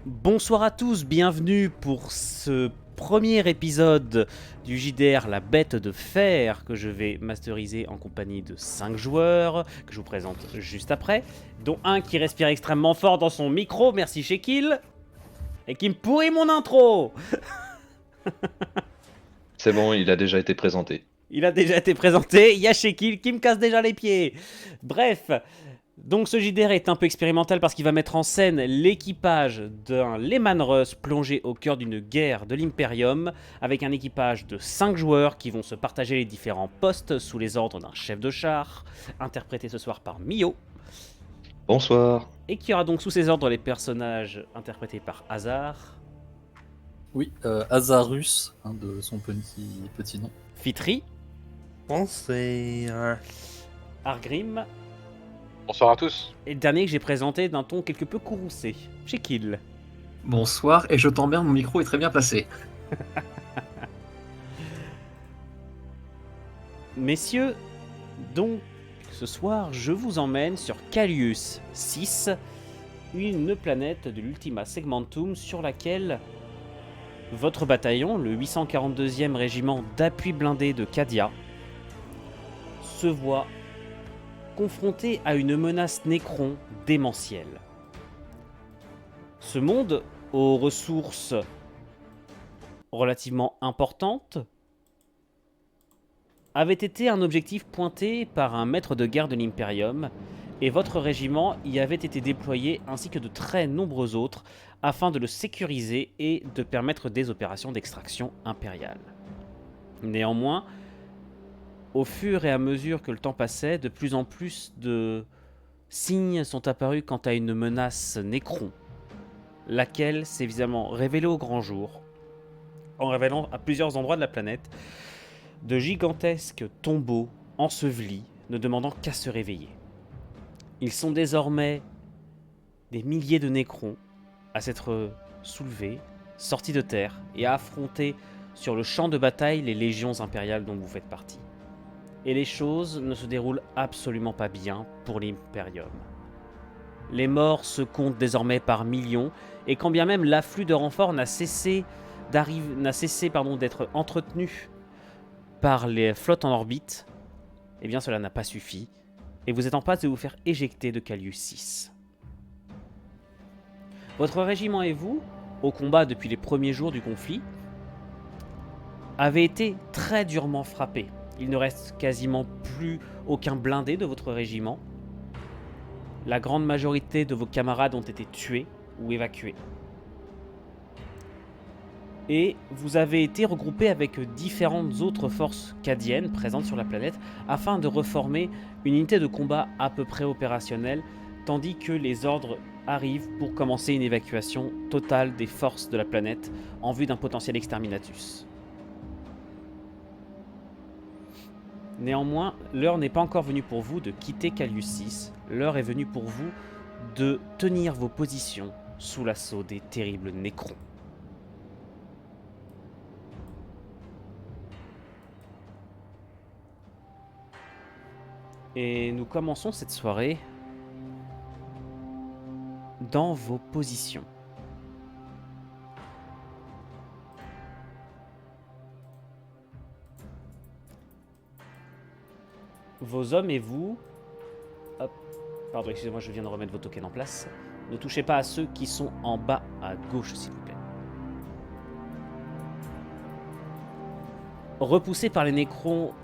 Bonsoir à tous, bienvenue pour ce premier épisode du JDR La Bête de Fer que je vais masteriser en compagnie de 5 joueurs que je vous présente juste après, dont un qui respire extrêmement fort dans son micro, merci Shekil, et qui me pourrit mon intro. C'est bon, il a déjà été présenté. Il a déjà été présenté, il y a Shekil qui me casse déjà les pieds. Bref, donc ce JDR est un peu expérimental parce qu'il va mettre en scène l'équipage d'un Lehman Russ plongé au cœur d'une guerre de l'Imperium, avec un équipage de 5 joueurs qui vont se partager les différents postes sous les ordres d'un chef de char, interprété ce soir par Mio, Bonsoir. et qui aura donc sous ses ordres les personnages interprétés par Hazard, Oui, Azarus, de son petit nom. Fitri, Bonsoir. Argrim, Bonsoir à tous. et le dernier que j'ai présenté d'un ton quelque peu courroucé, Shekil. Bonsoir, et je t'emmerde, mon micro est très bien placé. Messieurs, donc ce soir, je vous emmène sur Callius 6, une planète de l'Ultima Segmentum sur laquelle votre bataillon, le 842e régiment d'appui blindé de Cadia, se voit confronté à une menace Nécron démentielle. Ce monde, aux ressources relativement importantes, avait été un objectif pointé par un maître de guerre de l'Imperium, et votre régiment y avait été déployé ainsi que de très nombreux autres afin de le sécuriser et de permettre des opérations d'extraction impériale. Néanmoins, au fur et à mesure que le temps passait, de plus en plus de signes sont apparus quant à une menace Nécron, laquelle s'est évidemment révélée au grand jour, en révélant à plusieurs endroits de la planète de gigantesques tombeaux ensevelis, ne demandant qu'à se réveiller. Ils sont désormais des milliers de Nécrons à s'être soulevés, sortis de terre et à affronter sur le champ de bataille les légions impériales dont vous faites partie. Et les choses ne se déroulent absolument pas bien pour l'Imperium. Les morts se comptent désormais par millions, et quand bien même l'afflux de renforts n'a cessé d'être entretenu par les flottes en orbite, eh bien cela n'a pas suffi, et vous êtes en passe de vous faire éjecter de Callius 6. Votre régiment et vous, au combat depuis les premiers jours du conflit, avez été très durement frappés. Il ne reste quasiment plus aucun blindé de votre régiment. La grande majorité de vos camarades ont été tués ou évacués. Et vous avez été regroupés avec différentes autres forces cadiennes présentes sur la planète afin de reformer une unité de combat à peu près opérationnelle, tandis que les ordres arrivent pour commencer une évacuation totale des forces de la planète en vue d'un potentiel exterminatus. Néanmoins, l'heure n'est pas encore venue pour vous de quitter Callius 6, l'heure est venue pour vous de tenir vos positions sous l'assaut des terribles Nécrons. Et nous commençons cette soirée dans vos positions. Vos hommes et vous... Hop, pardon, excusez-moi, je viens de remettre vos tokens en place. Ne touchez pas à ceux qui sont en bas à gauche, s'il vous plaît. Repoussés par les Nécrons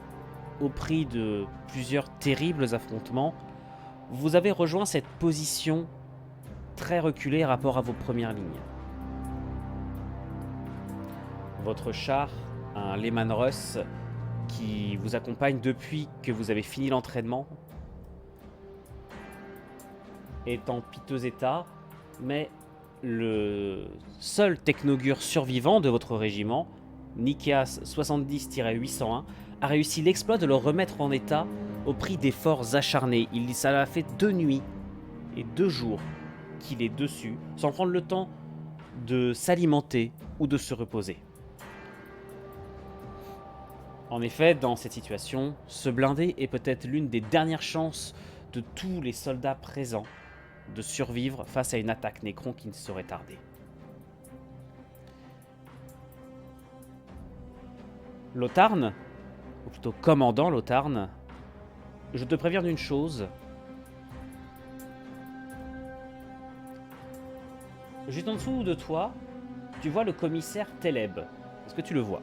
au prix de plusieurs terribles affrontements, vous avez rejoint cette position très reculée rapport à vos premières lignes. Votre char, un Lehman Russ, qui vous accompagne depuis que vous avez fini l'entraînement, est en piteux état, mais le seul technogure survivant de votre régiment, Nikias 70-801, a réussi l'exploit de le remettre en état au prix d'efforts acharnés. Ça a fait 2 nuits et 2 jours qu'il est dessus, sans prendre le temps de s'alimenter ou de se reposer. En effet, dans cette situation, ce blindé est peut-être l'une des dernières chances de tous les soldats présents de survivre face à une attaque Nécron qui ne saurait tarder. Lothar, ou plutôt commandant Lothar, je te préviens d'une chose. Juste en dessous de toi, tu vois le commissaire Teleb. Est-ce que tu le vois?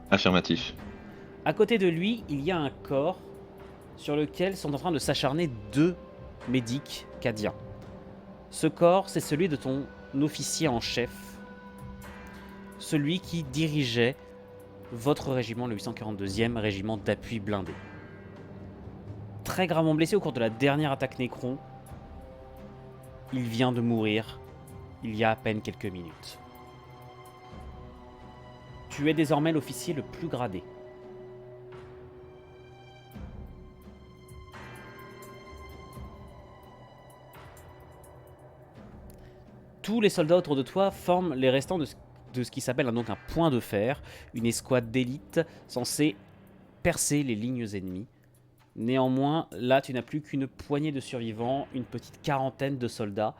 Affirmatif. À côté de lui, il y a un corps sur lequel sont en train de s'acharner 2 médics cadiens. Ce corps, c'est celui de ton officier en chef, celui qui dirigeait votre régiment, le 842e régiment d'appui blindé. Très gravement blessé au cours de la dernière attaque Nécron, il vient de mourir il y a à peine quelques minutes. Tu es désormais l'officier le plus gradé. Tous les soldats autour de toi forment les restants de ce qui s'appelle donc un point de fer, une escouade d'élite censée percer les lignes ennemies. Néanmoins, là, tu n'as plus qu'une poignée de survivants, une petite quarantaine de soldats,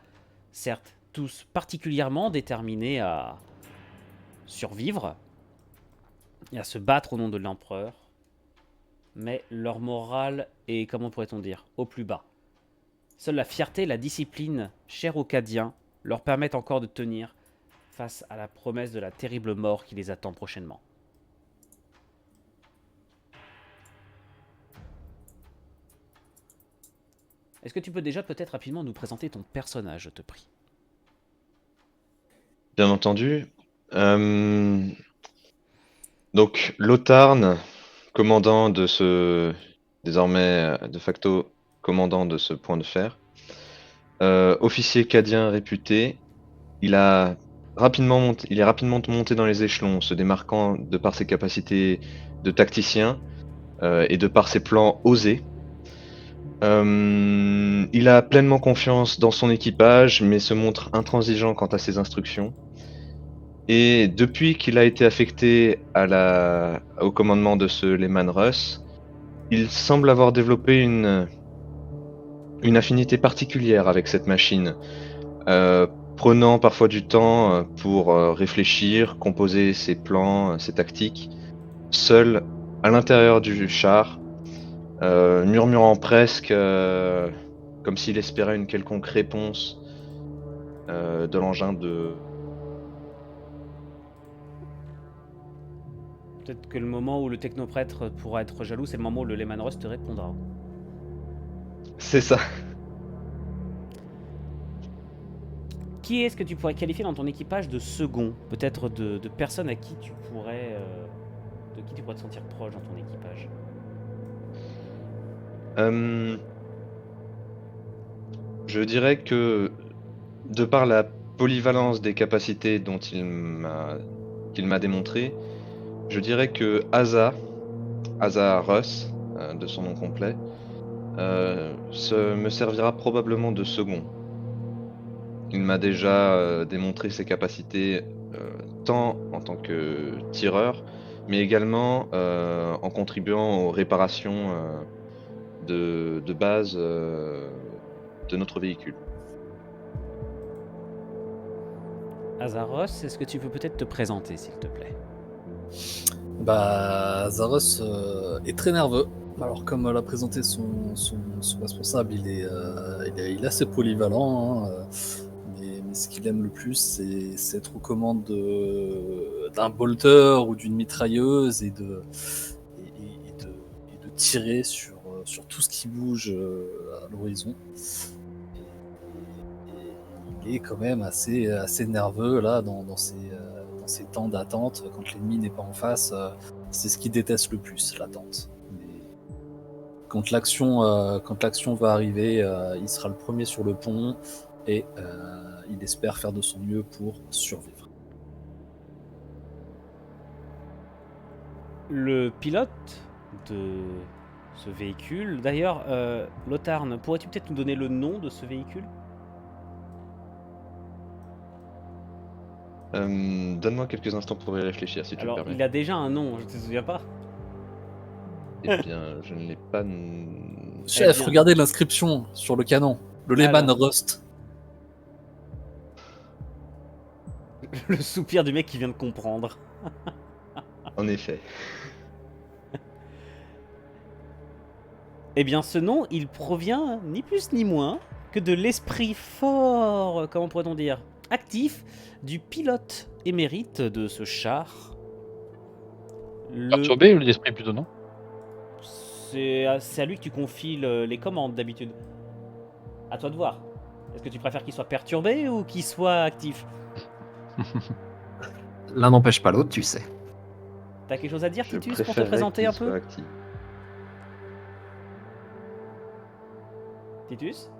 certes, tous particulièrement déterminés à survivre et à se battre au nom de l'empereur, mais leur morale est, comment pourrait-on dire, au plus bas. Seule la fierté et la discipline chère aux Cadiens leur permettent encore de tenir face à la promesse de la terrible mort qui les attend prochainement. Est-ce que tu peux déjà peut-être rapidement nous présenter ton personnage, je te prie? Bien entendu. Donc, Lothar, commandant de ce... désormais, de facto, commandant de ce point de fer. Officier cadien réputé. Il est rapidement monté dans les échelons, se démarquant de par ses capacités de tacticien et de par ses plans osés. Il a pleinement confiance dans son équipage, mais se montre intransigeant quant à ses instructions. Et depuis qu'il a été affecté au commandement de ce Lehman Russ, il semble avoir développé une affinité particulière avec cette machine, prenant parfois du temps pour réfléchir, composer ses plans, ses tactiques, seul à l'intérieur du char, murmurant presque comme s'il espérait une quelconque réponse de l'engin de... Peut-être que le moment où le technoprêtre pourra être jaloux, c'est le moment où le Lehman Russ te répondra. C'est ça. Qui est-ce que tu pourrais qualifier dans ton équipage de second? Peut-être de personnes à qui tu pourrais... de qui tu pourrais te sentir proche dans ton équipage? Je dirais que, de par la polyvalence des capacités dont qu'il m'a démontré, je dirais que Asa Russ, de son nom complet, me servira probablement de second. Il m'a déjà démontré ses capacités tant en tant que tireur, mais également en contribuant aux réparations de base de notre véhicule. Azaros, est-ce que tu peux peut-être te présenter, s'il te plaît? Zaros est très nerveux. Alors, comme l'a présenté son responsable, il est assez polyvalent, hein, mais ce qu'il aime le plus, c'est être aux commandes d'un bolter ou d'une mitrailleuse et de tirer sur tout ce qui bouge à l'horizon. Il est quand même assez nerveux là dans ces temps d'attente. Quand l'ennemi n'est pas en face, c'est ce qu'il déteste le plus, l'attente. Mais quand l'action va arriver, il sera le premier sur le pont et il espère faire de son mieux pour survivre. Le pilote de ce véhicule... D'ailleurs, Lothar, pourrais-tu peut-être nous donner le nom de ce véhicule? Donne-moi quelques instants pour y réfléchir, si tu Alors, le permets. il a déjà un nom, je te souviens pas? Eh bien, je ne l'ai pas... Chef, bien. regardez l'inscription sur le canon. Le Lehman Alors. Rust. Le soupir du mec qui vient de comprendre. En effet. Eh bien, ce nom, il provient ni plus ni moins que de l'esprit fort, comment pourrait-on dire, actif du pilote émérite de ce char. Perturbé ou l'esprit plutôt, non? C'est à lui que tu confies les commandes d'habitude. À toi de voir. Est-ce que tu préfères qu'il soit perturbé ou qu'il soit actif? L'un n'empêche pas l'autre, tu sais. T'as quelque chose à dire, Je Titus, pour te préférerais présenter qu'il un soit peu actif. Titus?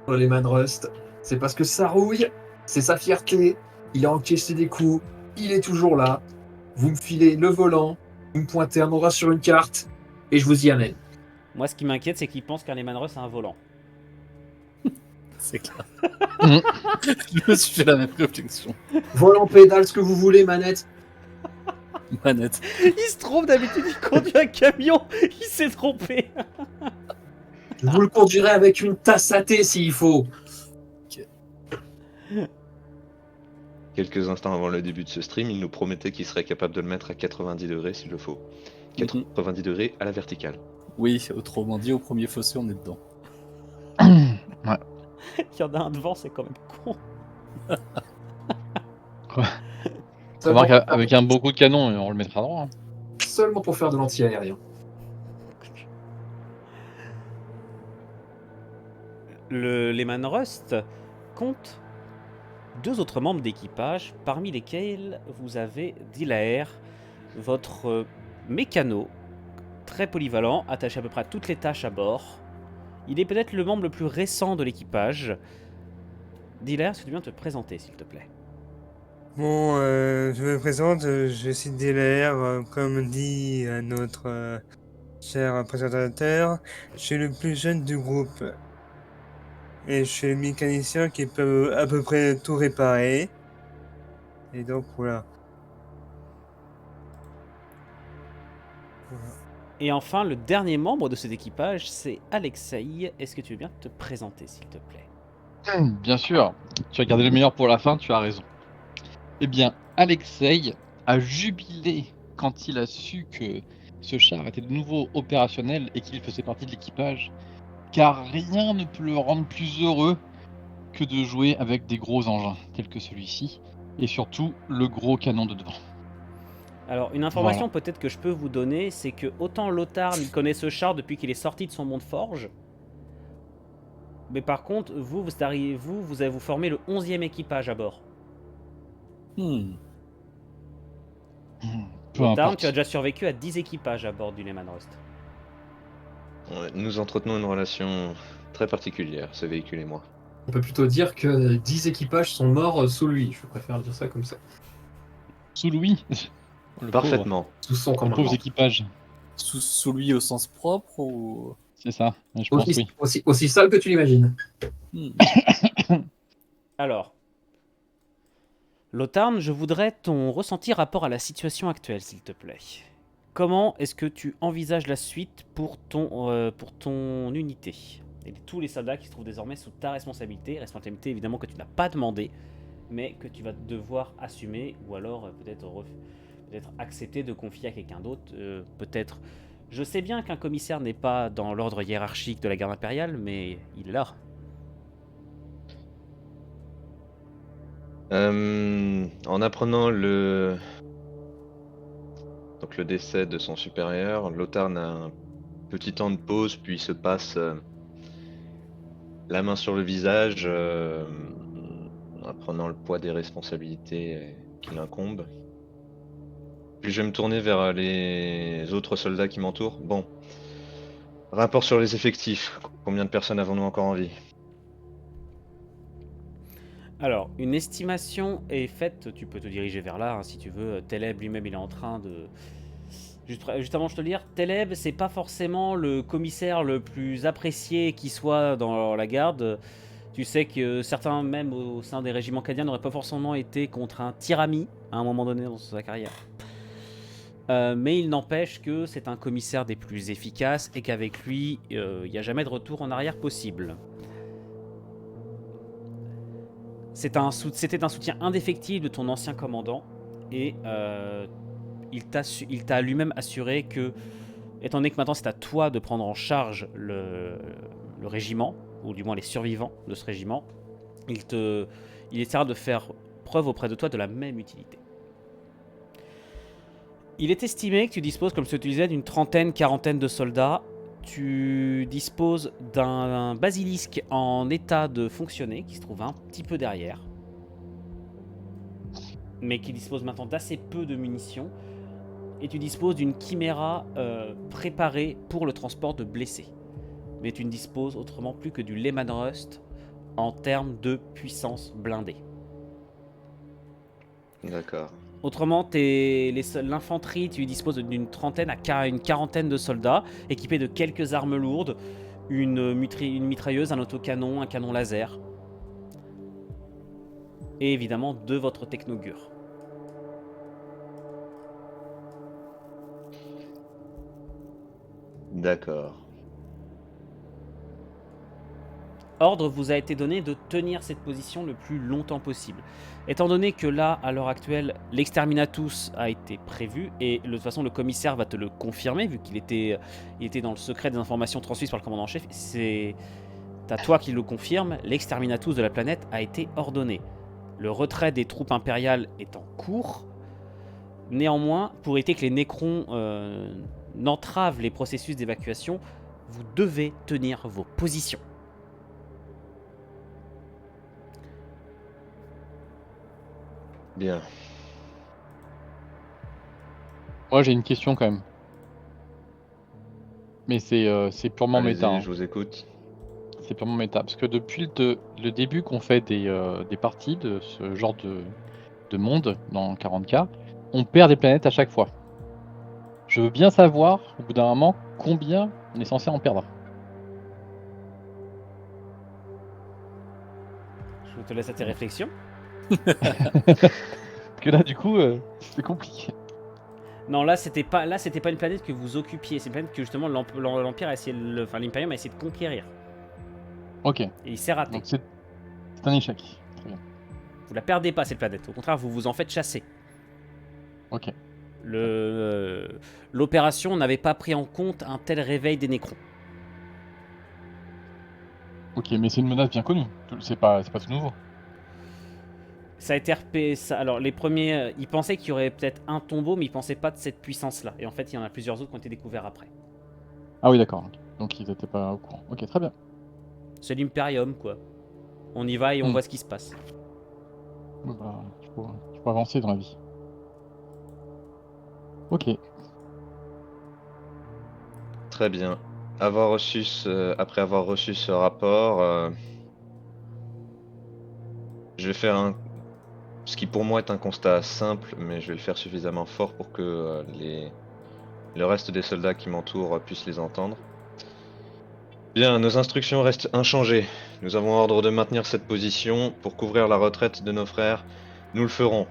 Les Man Rust, c'est parce que ça rouille, c'est sa fierté, il a encaissé des coups, il est toujours là. Vous me filez le volant, vous me pointez un endroit sur une carte, et je vous y amène. Moi, ce qui m'inquiète, c'est qu'il pense qu'un Lehman Russ a un volant. C'est clair. Mhm. Je me suis fait la même réflexion. Volant, pédale, ce que vous voulez, manette. Manette. Il se trompe, d'habitude, il conduit un camion. Il s'est trompé. Je vous le conduirai avec une tasse à thé s'il faut. Quelques instants avant le début de ce stream, il nous promettait qu'il serait capable de le mettre à 90 degrés s'il le faut. 90 degrés à la verticale. Oui, autrement dit, au premier fossé, on est dedans. Il y en a un devant, c'est quand même con. Remarque, avec un beau coup de canon, on le mettra droit. Hein. Seulement pour faire de l'anti-aérien. Le Lehman Rust compte 2 autres membres d'équipage, parmi lesquels vous avez Dilaer, votre mécano, très polyvalent, attaché à peu près à toutes les tâches à bord. Il est peut-être le membre le plus récent de l'équipage. Dilaer, est-ce que tu viens te présenter, s'il te plaît? Bon, je me présente, je suis Delair, comme dit notre cher présentateur, je suis le plus jeune du groupe. Et je suis le mécanicien qui peut à peu près tout réparer. Et donc voilà. Et enfin, le dernier membre de cet équipage, c'est Alexei. Est-ce que tu veux bien te présenter, s'il te plaît? Bien sûr, tu as gardé le meilleur pour la fin, tu as raison. Eh bien, Alexei a jubilé quand il a su que ce char était de nouveau opérationnel et qu'il faisait partie de l'équipage, car rien ne peut le rendre plus heureux que de jouer avec des gros engins tels que celui-ci, et surtout le gros canon de devant. Alors, une information peut-être que je peux vous donner, c'est que autant Lothar, il connaît ce char depuis qu'il est sorti de son monde forge, mais par contre, vous allez vous former le 11e équipage à bord. Peu Lothar, importe. tu as déjà survécu à 10 équipages à bord du Lehman Rust. Ouais, nous entretenons une relation très particulière, ce véhicule et moi. On peut plutôt dire que 10 équipages sont morts sous lui. Je préfère dire ça comme ça. Sous Louis. Le Parfaitement. Sous son pauvre, le pauvre commandement. équipage. Sous lui au sens propre ou... C'est ça, je pense oui. Aussi sale que tu l'imagines. Alors, Lothar, je voudrais ton ressenti rapport à la situation actuelle, s'il te plaît. Comment est-ce que tu envisages la suite pour ton unité et tous les soldats qui se trouvent désormais sous ta responsabilité évidemment que tu n'as pas demandé, mais que tu vas devoir assumer, ou alors peut-être accepter de confier à quelqu'un d'autre, peut-être. Je sais bien qu'un commissaire n'est pas dans l'ordre hiérarchique de la garde impériale, mais il est là. En apprenant le décès de son supérieur, Lothar a un petit temps de pause, puis se passe la main sur le visage, en prenant le poids des responsabilités qui l'incombent. Puis je vais me tourner vers les autres soldats qui m'entourent. Bon, rapport sur les effectifs. Combien de personnes avons-nous encore en vie? Alors, une estimation est faite, tu peux te diriger vers là hein, si tu veux. Teleb lui-même, il est en train de... Juste avant de te le dire, Teleb, c'est pas forcément le commissaire le plus apprécié qui soit dans la garde. Tu sais que certains, même au sein des régiments cadiens, n'auraient pas forcément été contre un tirami à un moment donné dans sa carrière. Mais il n'empêche que c'est un commissaire des plus efficaces et qu'avec lui, il n'y a jamais de retour en arrière possible. C'était un soutien indéfectible de ton ancien commandant et il t'a lui-même assuré que, étant donné que maintenant c'est à toi de prendre en charge le régiment, ou du moins les survivants de ce régiment, il essaiera de faire preuve auprès de toi de la même utilité. Il est estimé que tu disposes, comme je te disais, d'une quarantaine de soldats. Tu disposes d'un basilisque en état de fonctionner, qui se trouve un petit peu derrière, mais qui dispose maintenant d'assez peu de munitions. Et tu disposes d'une chiméra préparée pour le transport de blessés. Mais tu ne disposes autrement plus que du Lehman Rust en termes de puissance blindée. D'accord. Autrement, l'infanterie, tu disposes d'une trentaine à une quarantaine de soldats, équipés de quelques armes lourdes, une mitrailleuse, un autocanon, un canon laser. Et évidemment, de votre technogure. D'accord. Ordre vous a été donné de tenir cette position le plus longtemps possible. Étant donné que là, à l'heure actuelle, l'exterminatus a été prévu, et de toute façon le commissaire va te le confirmer, vu qu'il était dans le secret des informations transmises par le commandant en chef, c'est à toi qui le confirme, l'exterminatus de la planète a été ordonné. Le retrait des troupes impériales est en cours. Néanmoins, pour éviter que les nécrons n'entravent les processus d'évacuation, vous devez tenir vos positions. Bien. Moi, j'ai une question quand même. Mais c'est purement Allez-y, méta. Hein. je vous écoute. C'est purement méta. Parce que depuis le début qu'on fait des parties de ce genre de monde dans 40K, on perd des planètes à chaque fois. Je veux bien savoir, au bout d'un moment, combien on est censé en perdre. Je te laisse à tes réflexions. Parce que là, du coup, c'est compliqué. Non, là c'était pas une planète que vous occupiez, c'est une planète que justement l'Empire a essayé l'Imperium a essayé de conquérir. Ok, Et il s'est raté. donc c'est un échec. Très bien. Vous la perdez pas cette planète, au contraire vous vous en faites chasser. Ok. L'opération n'avait pas pris en compte un tel réveil des nécrons. Ok, mais c'est une menace bien connue. C'est pas tout nouveau. Ça a été repéré. Alors les premiers, ils pensaient qu'il y aurait peut-être un tombeau, mais ils pensaient pas de cette puissance-là. Et en fait, il y en a plusieurs autres qui ont été découverts après. Ah oui, d'accord. Ok. Donc ils étaient pas au courant. Ok, très bien. C'est l'Imperium, quoi. On y va et on voit ce qui se passe. Bon, bah, il faut avancer dans la vie. Ok. Très bien. Après avoir reçu ce rapport, je vais faire ce qui pour moi est un constat simple, mais je vais le faire suffisamment fort pour que le reste des soldats qui m'entourent puissent les entendre. Bien, nos instructions restent inchangées. Nous avons ordre de maintenir cette position pour couvrir la retraite de nos frères. Nous le ferons.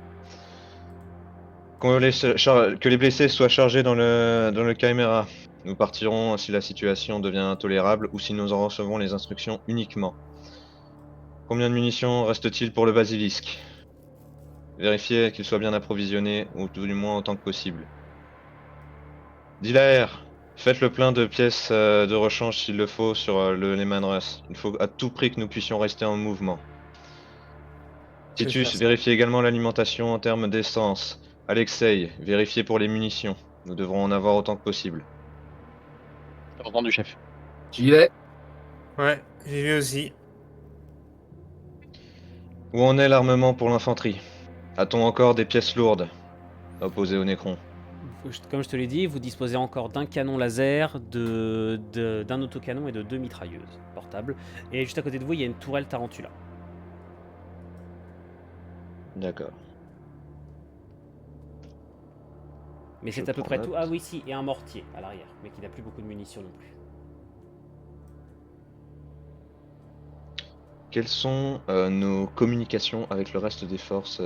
Que les blessés soient chargés dans le Chimera. Nous partirons si la situation devient intolérable ou si nous en recevons les instructions uniquement. Combien de munitions reste-t-il pour le basilisque? Vérifiez qu'il soit bien approvisionné, ou tout du moins autant que possible. Dealer, faites le plein de pièces de rechange s'il le faut sur le Lehman Russ. Il faut à tout prix que nous puissions rester en mouvement. Je vais Titus, faire ça. vérifiez également l'alimentation en termes d'essence. Alexei, vérifiez pour les munitions. Nous devrons en avoir autant que possible. T'as entendu, chef. J'y vais. Ouais, j'ai vu aussi. Où en est l'armement pour l'infanterie? A-t-on encore des pièces lourdes opposées aux Nécrons? Comme je te l'ai dit, vous disposez encore d'un canon laser, d'un autocanon et de 2 mitrailleuses portables. Et juste à côté de vous, il y a une tourelle Tarantula. D'accord. Mais Je c'est à peu prends près note. tout. Ah oui, si, et un mortier à l'arrière, mais qui n'a plus beaucoup de munitions non plus. Quelles sont nos communications avec le reste des forces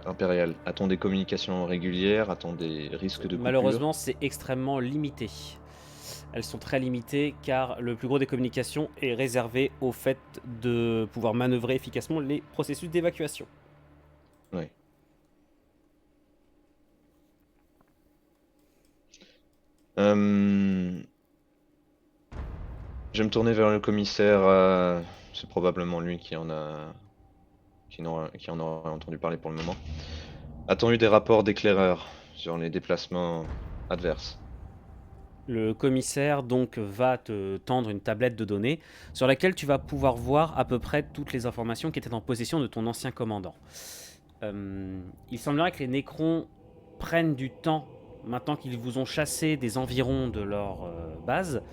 impériales? A-t-on des communications régulières? A-t-on des risques de coupure? Malheureusement, c'est extrêmement limité. Elles sont très limitées car le plus gros des communications est réservé au fait de pouvoir manœuvrer efficacement les processus d'évacuation. Oui. Je vais me tourner vers le commissaire. C'est probablement lui qui en a, qui en aura entendu parler pour le moment. A-t-on eu des rapports d'éclaireurs sur les déplacements adverses? Le commissaire donc va te tendre une tablette de données sur laquelle tu vas pouvoir voir à peu près toutes les informations qui étaient en possession de ton ancien commandant. Il semblerait que les Nécrons prennent du temps maintenant qu'ils vous ont chassé des environs de leur base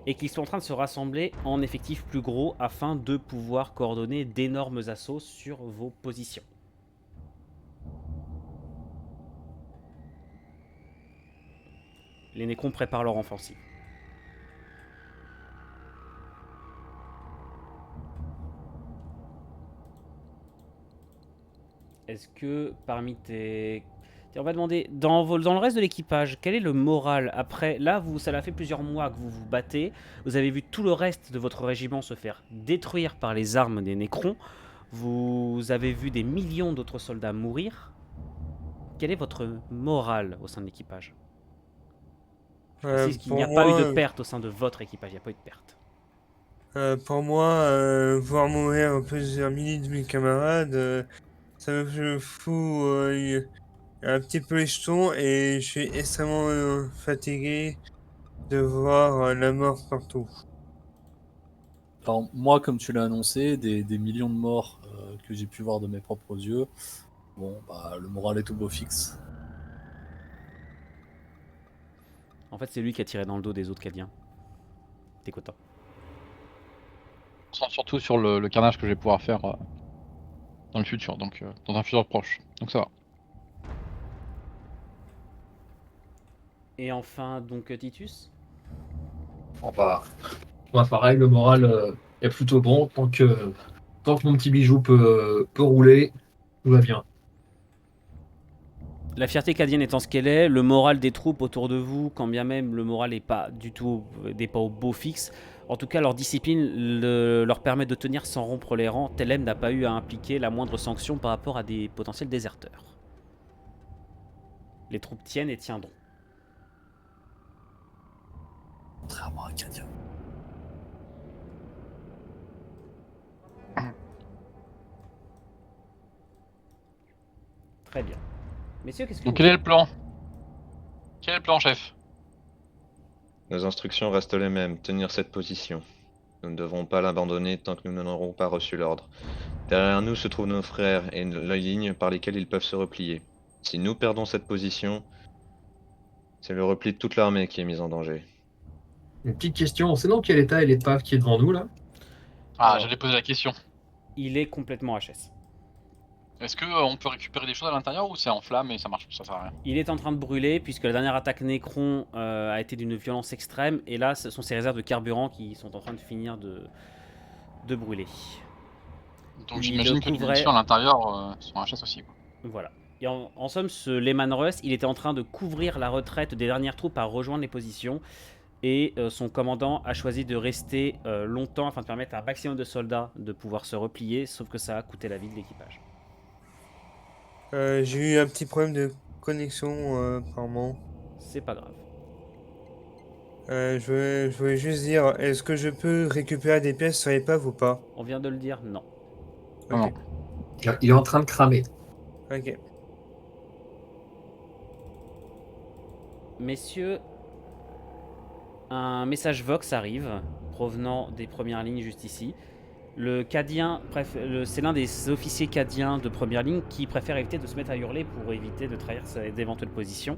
et qu'ils sont en train de se rassembler en effectifs plus gros afin de pouvoir coordonner d'énormes assauts sur vos positions. Les Nécrons préparent leur offensive. Est-ce que parmi tes... Tiens, on va demander, dans le reste de l'équipage, quel est le moral après... Là, ça l'a fait plusieurs mois que vous vous battez. Vous avez vu tout le reste de votre régiment se faire détruire par les armes des Nécrons. Vous avez vu des millions d'autres soldats mourir. Quel est votre moral au sein de l'équipage? Je précise qu'il n'y a pas eu de perte au sein de votre équipage, il n'y a pas eu de perte. Pour moi, voir mourir plusieurs milliers de mes camarades, ça me fout un petit peu les jetons et je suis extrêmement fatigué de voir la mort partout. Alors, moi, comme tu l'as annoncé, des millions de morts que j'ai pu voir de mes propres yeux, bon, bah, le moral est au beau fixe. En fait, c'est lui qui a tiré dans le dos des autres Cadiens. T'es content. On se concentre surtout sur le carnage que je vais pouvoir faire dans le futur, donc dans un futur proche. Donc ça va. Et enfin, donc Titus? Bon, bah, moi, pareil, le moral est plutôt bon. Tant que mon petit bijou peut rouler, tout va bien. La fierté cadienne étant ce qu'elle est, le moral des troupes autour de vous, quand bien même le moral n'est pas du tout pas au beau fixe, en tout cas leur discipline leur permet de tenir sans rompre les rangs. Telem n'a pas eu à impliquer la moindre sanction par rapport à des potentiels déserteurs. Les troupes tiennent et tiendront. Contrairement à Cadia. Très bien. Messieurs, qu'est-ce que Donc vous quel est le plan? Quel est le plan, chef? Nos instructions restent les mêmes, tenir cette position. Nous ne devrons pas l'abandonner tant que nous n'en aurons pas reçu l'ordre. Derrière nous se trouvent nos frères et les lignes par lesquelles ils peuvent se replier. Si nous perdons cette position, c'est le repli de toute l'armée qui est mis en danger. Une petite question, on sait dans quel état est l'épave qui est devant nous, là? Ah, Alors. j'allais poser la question. Il est complètement HS. Est-ce qu'on peut récupérer des choses à l'intérieur ou c'est en flamme et ça marche, ça sert à rien? Il est en train de brûler puisque la dernière attaque Nécron a été d'une violence extrême et là ce sont ses réserves de carburant qui sont en train de finir de brûler. Donc Il j'imagine que les couvrait- munitions à l'intérieur sont HS aussi, quoi. Voilà. Et en somme, ce Lehman Russ, il était en train de couvrir la retraite des dernières troupes à rejoindre les positions et son commandant a choisi de rester longtemps afin de permettre à un maximum de soldats de pouvoir se replier, sauf que ça a coûté la vie de l'équipage. J'ai eu un petit problème de connexion apparemment. C'est pas grave. Je voulais juste dire, est-ce que je peux récupérer des pièces sur l'épave ou pas? On vient de le dire, non. Non, Ok. Il est en train de cramer. Ok. Messieurs, un message Vox arrive, provenant des premières lignes juste ici. C'est l'un des officiers cadiens de première ligne qui préfère éviter de se mettre à hurler pour éviter de trahir d'éventuelles positions.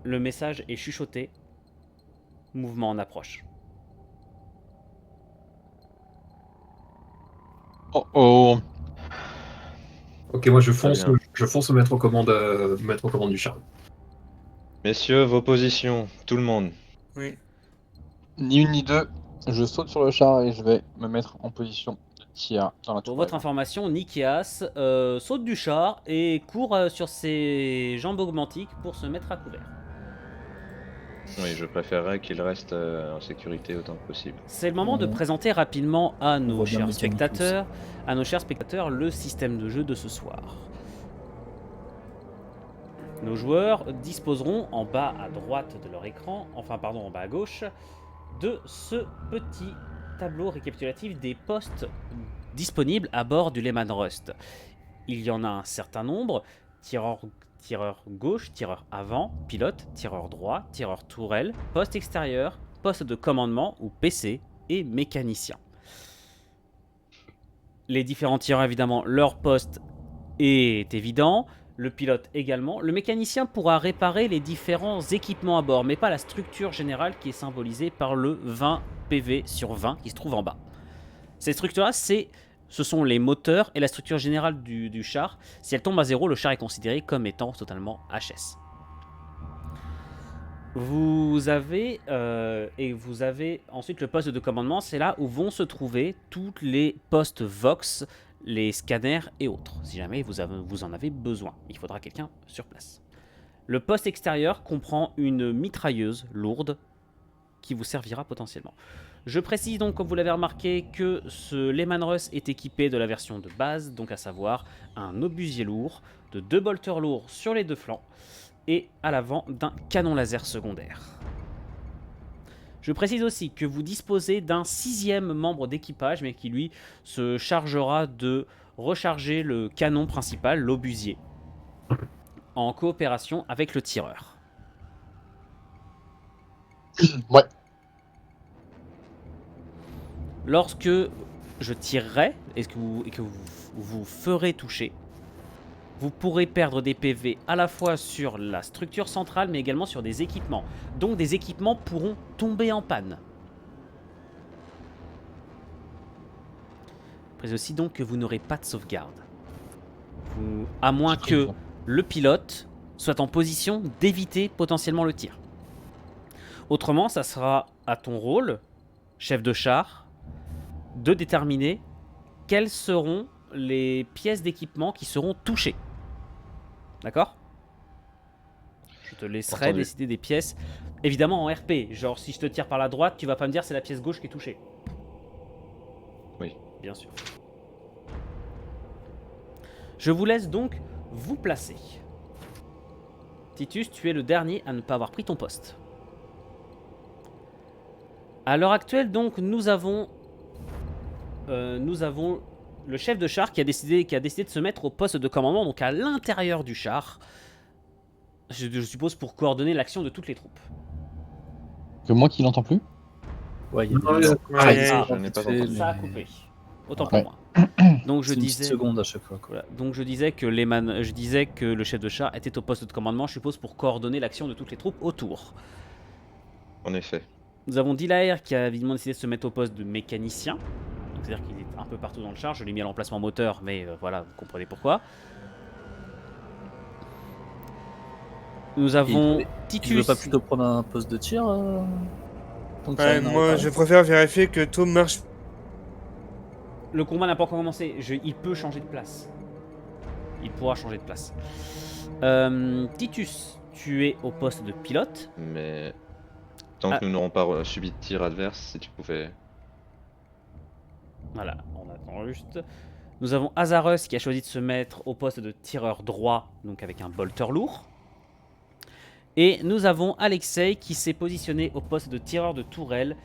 Le message est chuchoté. Mouvement en approche. Oh oh. Ok, moi je fonce, Très bien. me mettre aux commandes du char. Messieurs, vos positions, tout le monde. Oui. Ni une ni deux, je saute sur le char et je vais me mettre en position de tir dans la Pour tour. votre information, Nikias saute du char et court sur ses jambes augmentiques pour se mettre à couvert. Oui, je préférerais qu'il reste en sécurité autant que possible. C'est le moment de On- présenter rapidement à on nos voit bien chers mécanique spectateurs, le système de jeu de ce soir. Nos joueurs disposeront en bas à droite de leur écran, enfin pardon, en bas à gauche, de ce petit tableau récapitulatif des postes disponibles à bord du Lehman Rust. Il y en a un certain nombre, tireur gauche, tireur avant, pilote, tireur droit, tireur tourelle, poste extérieur, poste de commandement ou PC et mécanicien. Les différents tireurs, évidemment, leur poste est évident, le pilote également. Le mécanicien pourra réparer les différents équipements à bord, mais pas la structure générale qui est symbolisée par le 20 PV sur 20 qui se trouve en bas. Cette structure-là, ce sont les moteurs et la structure générale du char. Si elle tombe à zéro, le char est considéré comme étant totalement HS. Vous avez ensuite le poste de commandement, c'est là où vont se trouver tous les postes Vox, les scanners et autres, si jamais vous en avez besoin. Il faudra quelqu'un sur place. Le poste extérieur comprend une mitrailleuse lourde qui vous servira potentiellement. Je précise donc, comme vous l'avez remarqué, que ce Lehman Russ est équipé de la version de base, donc à savoir un obusier lourd, de 2 bolters lourds sur les deux flancs, et à l'avant d'un canon laser secondaire. Je précise aussi que vous disposez d'un 6e membre d'équipage, mais qui lui se chargera de recharger le canon principal, l'obusier, en coopération avec le tireur. Ouais. Lorsque je tirerai et que vous ferez toucher, vous pourrez perdre des PV à la fois sur la structure centrale, mais également sur des équipements. Donc des équipements pourront tomber en panne. Précisez aussi donc que vous n'aurez pas de sauvegarde. À moins que le pilote soit en position d'éviter potentiellement le tir. Autrement, ça sera à ton rôle, chef de char, de déterminer quelles seront les pièces d'équipement qui seront touchées. D'accord ? Je te laisserai Entendu. décider des pièces. Évidemment en RP, genre si je te tire par la droite, tu vas pas me dire c'est la pièce gauche qui est touchée. Oui. Bien sûr. Je vous laisse donc vous placer. Titus, tu es le dernier à ne pas avoir pris ton poste. À l'heure actuelle, donc, nous avons le chef de char qui a décidé de se mettre au poste de commandement, donc à l'intérieur du char, je suppose pour coordonner l'action de toutes les troupes. Que moi qui l'entends plus. Ouais, il y a Ouais, des ouais, je n'ai pas vite fait, entendu. Ça a mais coupé. Autant Ouais. pour moi. Donc je c'est une petite disais, seconde à chaque fois. Quoi. voilà. Donc je disais que le chef de char était au poste de commandement, je suppose pour coordonner l'action de toutes les troupes autour. En effet. Nous avons Dilaer qui a évidemment décidé de se mettre au poste de mécanicien. C'est-à-dire qu'il est un peu partout dans le char. Je l'ai mis à l'emplacement moteur, mais voilà, vous comprenez pourquoi. Nous avons Tu veux Titus. pas plutôt prendre un poste de tir tant que ça Ouais, n'arrive moi, pas je préfère vérifier que tout marche. Le combat n'a pas encore commencé. Il peut changer de place. Il pourra changer de place. Titus, tu es au poste de pilote. Mais tant Ah. que nous n'aurons pas subi de tir adverse, si tu pouvais. Voilà, on attend juste. Nous avons Azarus qui a choisi de se mettre au poste de tireur droit, donc avec un bolter lourd. Et nous avons Alexei qui s'est positionné au poste de tireur de tourelle.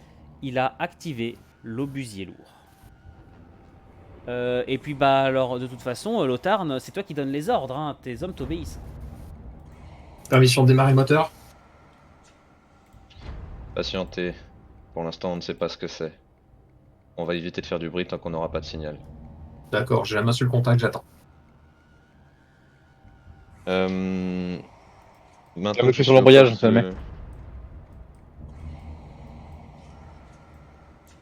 Il a activé l'obusier lourd. Et puis bah alors de toute façon, Lothar, c'est toi qui donnes les ordres, hein. Tes hommes t'obéissent. Permission de démarrer le moteur. Patienter. Pour l'instant, on ne sait pas ce que c'est. On va éviter de faire du bruit tant qu'on n'aura pas de signal. D'accord, j'ai la main sur le contact, j'attends. Maintenant le que feu je sur suis au l'embrayage, poste ça le de- met.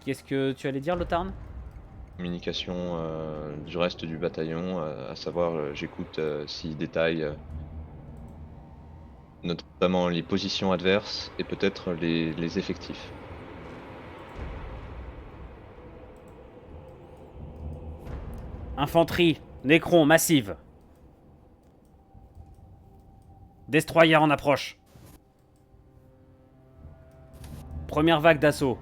Qu'est-ce que tu allais dire, Lothar? Communication du reste du bataillon, à savoir j'écoute s'ils détaillent notamment les positions adverses et peut-être les effectifs. Infanterie, Nécron, massive. Destroyer en approche. Première vague d'assaut.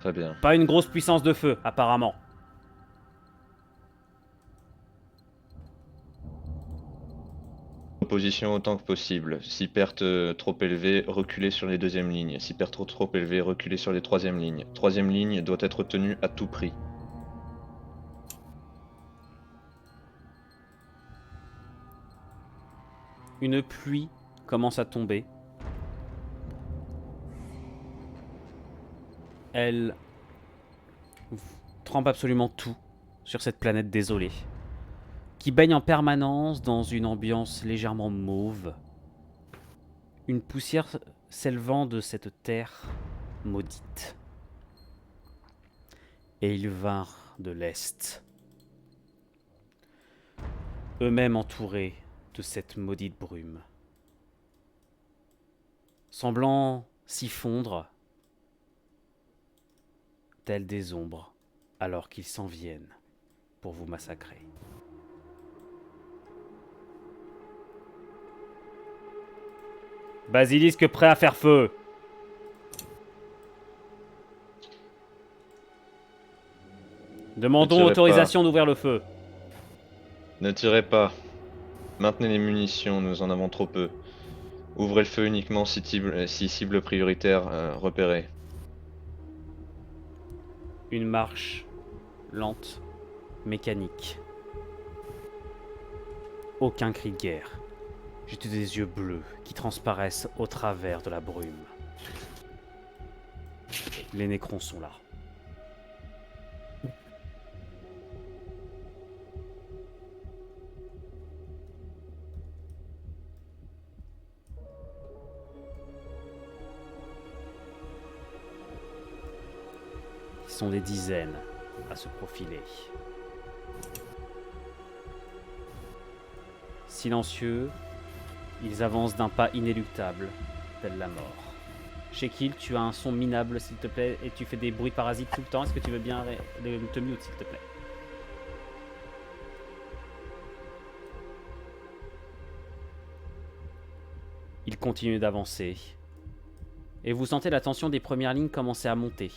Très bien. Pas une grosse puissance de feu, apparemment. position autant que possible. Si perte trop élevée, reculez sur les deuxièmes lignes. Si perte trop élevée, reculez sur les troisièmes lignes. Troisième ligne doit être tenue à tout prix. Une pluie commence à tomber. Elle trempe absolument tout sur cette planète désolée, qui baigne en permanence dans une ambiance légèrement mauve. Une poussière s'élevant de cette terre maudite. Et ils vinrent de l'Est, eux-mêmes entourés de cette maudite brume, semblant s'y fondre, tels des ombres, alors qu'ils s'en viennent pour vous massacrer. Basilisque prêt à faire feu. Demandons tirez autorisation d'ouvrir le feu. Ne tirez pas. Maintenez les munitions, nous en avons trop peu. Ouvrez le feu uniquement si cible prioritaire repérée. Une marche lente, mécanique. Aucun cri de guerre. Juste des yeux bleus qui transparaissent au travers de la brume. Les Nécrons sont là. Ils sont des dizaines à se profiler. Silencieux, ils avancent d'un pas inéluctable, telle la mort. Shekil, tu as un son minable s'il te plaît, et tu fais des bruits parasites tout le temps. Est-ce que tu veux bien te mute s'il te plaît? Ils continuent d'avancer. Et vous sentez la tension des premières lignes commencer à monter.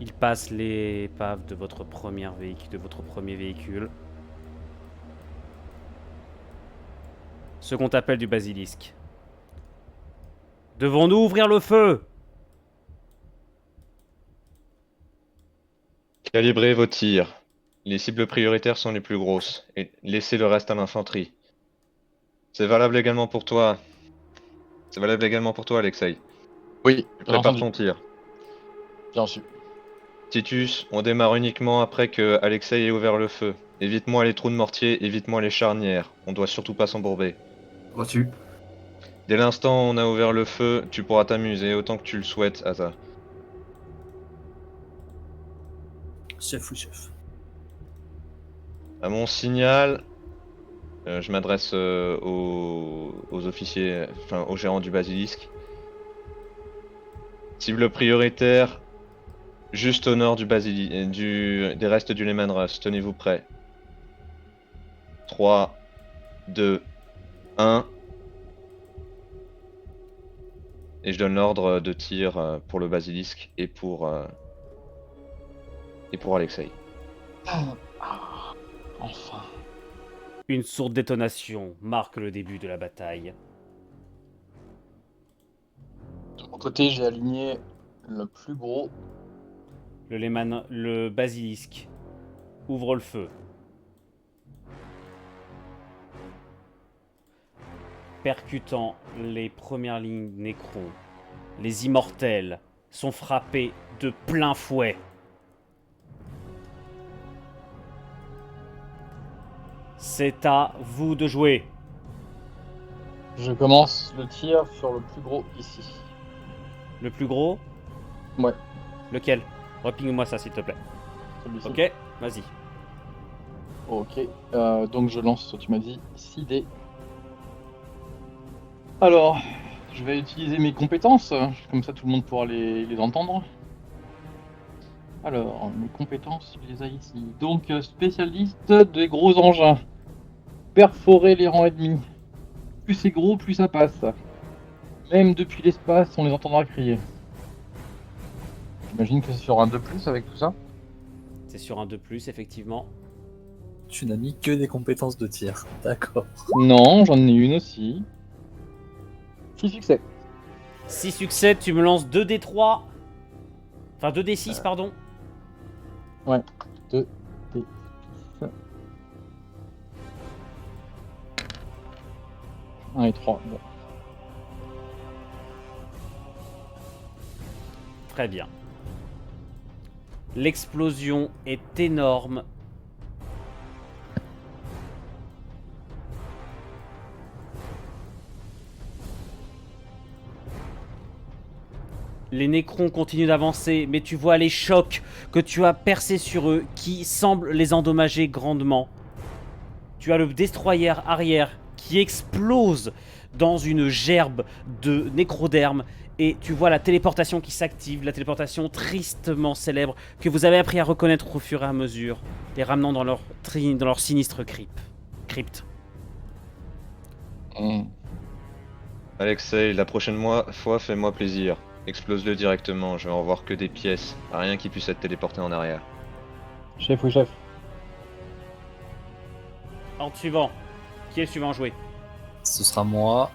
Il passe les épaves de votre premier véhicule. Second appel du basilisque. Devons-nous ouvrir le feu? Calibrez vos tirs. Les cibles prioritaires sont les plus grosses, et laissez le reste à l'infanterie. C'est valable également pour toi. C'est valable également pour toi, Alexei. Oui, Prépare ton tir. Bien sûr. Titus, on démarre uniquement après que Alexei ait ouvert le feu. Évite-moi les trous de mortier, évite-moi les charnières. On doit surtout pas s'embourber. Reçu. Dès l'instant où on a ouvert le feu, tu pourras t'amuser autant que tu le souhaites, Asa. Chef, oui, chef. À mon signal, je m'adresse aux officiers, enfin aux gérants du basilisque. Cible prioritaire, juste au nord du des restes du Lehman Russ. Tenez-vous prêts. 3, 2, 1. Et je donne l'ordre de tir pour le basilisque et pour Alexei. Enfin. Une sourde détonation marque le début de la bataille. De mon côté, j'ai aligné le plus gros. Le basilisque ouvre le feu. Percutant les premières lignes Nécrons, les immortels sont frappés de plein fouet. C'est à vous de jouer. Je commence le tir sur le plus gros ici. Le plus gros? Ouais. Lequel? Reping-moi ça s'il te plaît. Celui-ci. Ok, vas-y. Ok. Donc je lance, tu m'as dit, 6 dés. Alors, je vais utiliser mes compétences, comme ça tout le monde pourra les entendre. Alors, mes compétences, je les ai ici. Donc, spécialiste des gros engins. Perforer les rangs ennemis. Plus c'est gros, plus ça passe. Même depuis l'espace, on les entendra crier. J'imagine que c'est sur un 2 plus avec tout ça. C'est sur un 2+, effectivement. Tu n'as mis que des compétences de tir. D'accord. Non, j'en ai une aussi. 6 succès. 6 succès, tu me lances 2d3. Enfin 2d6, pardon. Ouais. 2 D 6. 1 et 3. Bon. Très bien. L'explosion est énorme. Les Nécrons continuent d'avancer, mais tu vois les chocs que tu as percés sur eux qui semblent les endommager grandement. Tu as le destroyer arrière qui explose dans une gerbe de nécroderme et tu vois la téléportation qui s'active, la téléportation tristement célèbre que vous avez appris à reconnaître au fur et à mesure, les ramenant dans leur sinistre crypte. Alexei, la prochaine fois, fais-moi plaisir. Explose-le directement, je vais en voir que des pièces. Rien qui puisse être téléporté en arrière. Chef, oui, chef. Ordre suivant. Qui est le suivant à jouer? Ce sera moi.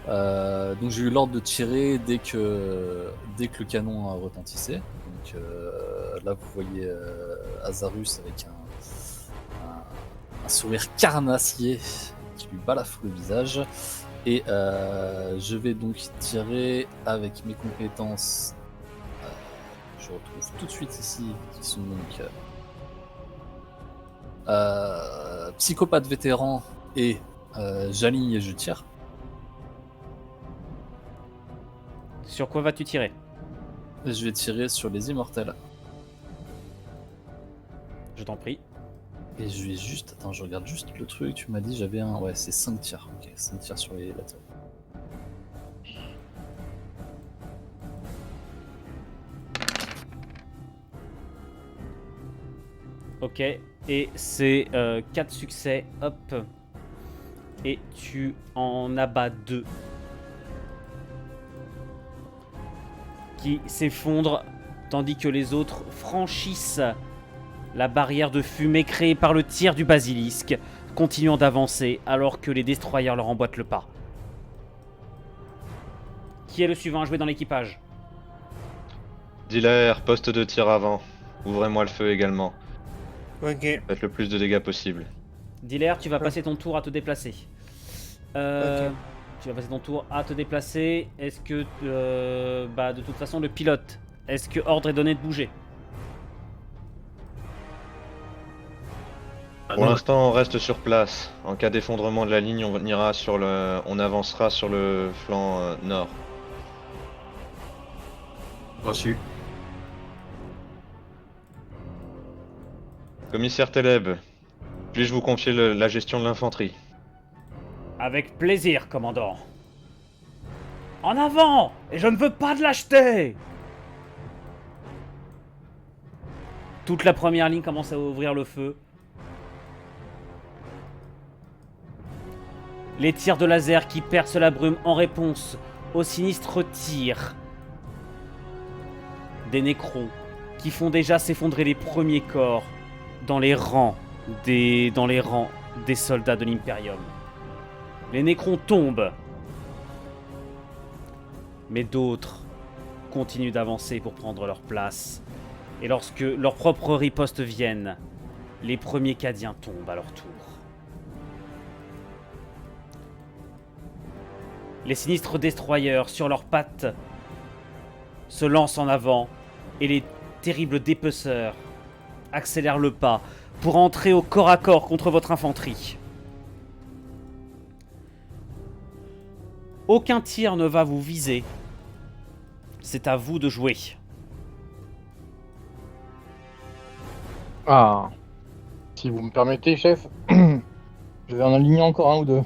Donc j'ai eu l'ordre de tirer dès que le canon a retentissé. Donc là vous voyez Azarus avec un sourire carnassier qui lui balafre le visage. Et je vais donc tirer avec mes compétences. Je retrouve tout de suite ici, qui sont donc psychopathe vétéran et j'aligne et je tire. Sur quoi vas-tu tirer? Je vais tirer sur les immortels. Je t'en prie. Et je vais juste. Attends, je regarde juste le truc. Tu m'as dit j'avais un. Ouais, c'est 5 tirs. Ok, 5 tirs sur les latéraux. Ok, et c'est 4 succès, hop. Et tu en abats 2. Qui s'effondrent, tandis que les autres franchissent la barrière de fumée créée par le tir du basilisque, continuant d'avancer alors que les destroyers leur emboîtent le pas. Qui est le suivant à jouer dans l'équipage? Dealer, poste de tir avant. Ouvrez-moi le feu également. Ok. Faites le plus de dégâts possible. Dealer, tu vas passer ton tour à te déplacer. Tu vas passer ton tour à te déplacer. Est-ce que, de toute façon, le pilote, est-ce que ordre est donné de bouger? Pour l'instant, on reste sur place. En cas d'effondrement de la ligne, on avancera sur le flanc nord. Reçu. Commissaire Teleb, puis-je vous confier la gestion de l'infanterie? Avec plaisir, commandant. En avant! Et je ne veux pas de lâcheté! Toute la première ligne commence à ouvrir le feu. Les tirs de laser qui percent la brume en réponse aux sinistres tirs des Nécrons qui font déjà s'effondrer les premiers corps dans les rangs des soldats de l'Imperium. Les Nécrons tombent, mais d'autres continuent d'avancer pour prendre leur place. Et lorsque leurs propres ripostes viennent, les premiers Cadiens tombent à leur tour. Les sinistres destroyers, sur leurs pattes, se lancent en avant et les terribles dépeceurs accélèrent le pas pour entrer au corps à corps contre votre infanterie. Aucun tir ne va vous viser. C'est à vous de jouer. Ah. Si vous me permettez, chef, je vais en aligner encore un ou deux.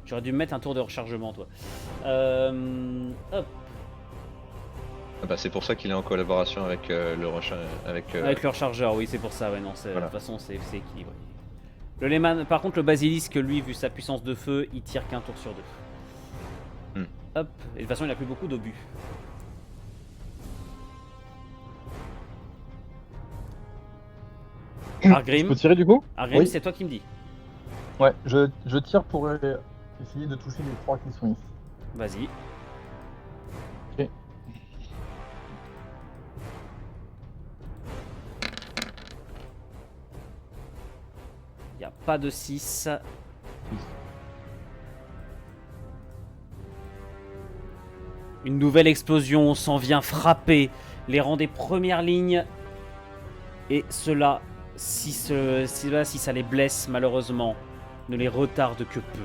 J'aurais dû me mettre un tour de rechargement, toi. Hop. Ah bah, c'est pour ça qu'il est en collaboration avec Avec le rechargeur, oui, c'est pour ça. Ouais, non, Voilà. de toute façon, c'est équilibré. Le Lehman, par contre, le basilisque, lui, vu sa puissance de feu, il tire qu'un tour sur deux. Hmm. Hop. Et de toute façon, il a plus beaucoup d'obus. Je Argrim, peux tirer du coup? Oui. c'est toi qui me dis. Ouais, je tire pour essayer de toucher les 3 qui sont ici. Vas-y. Ok. Y a pas de 6. Une nouvelle explosion s'en vient frapper les rangs des premières lignes. Et cela, si ça les blesse malheureusement, ne les retarde que peu.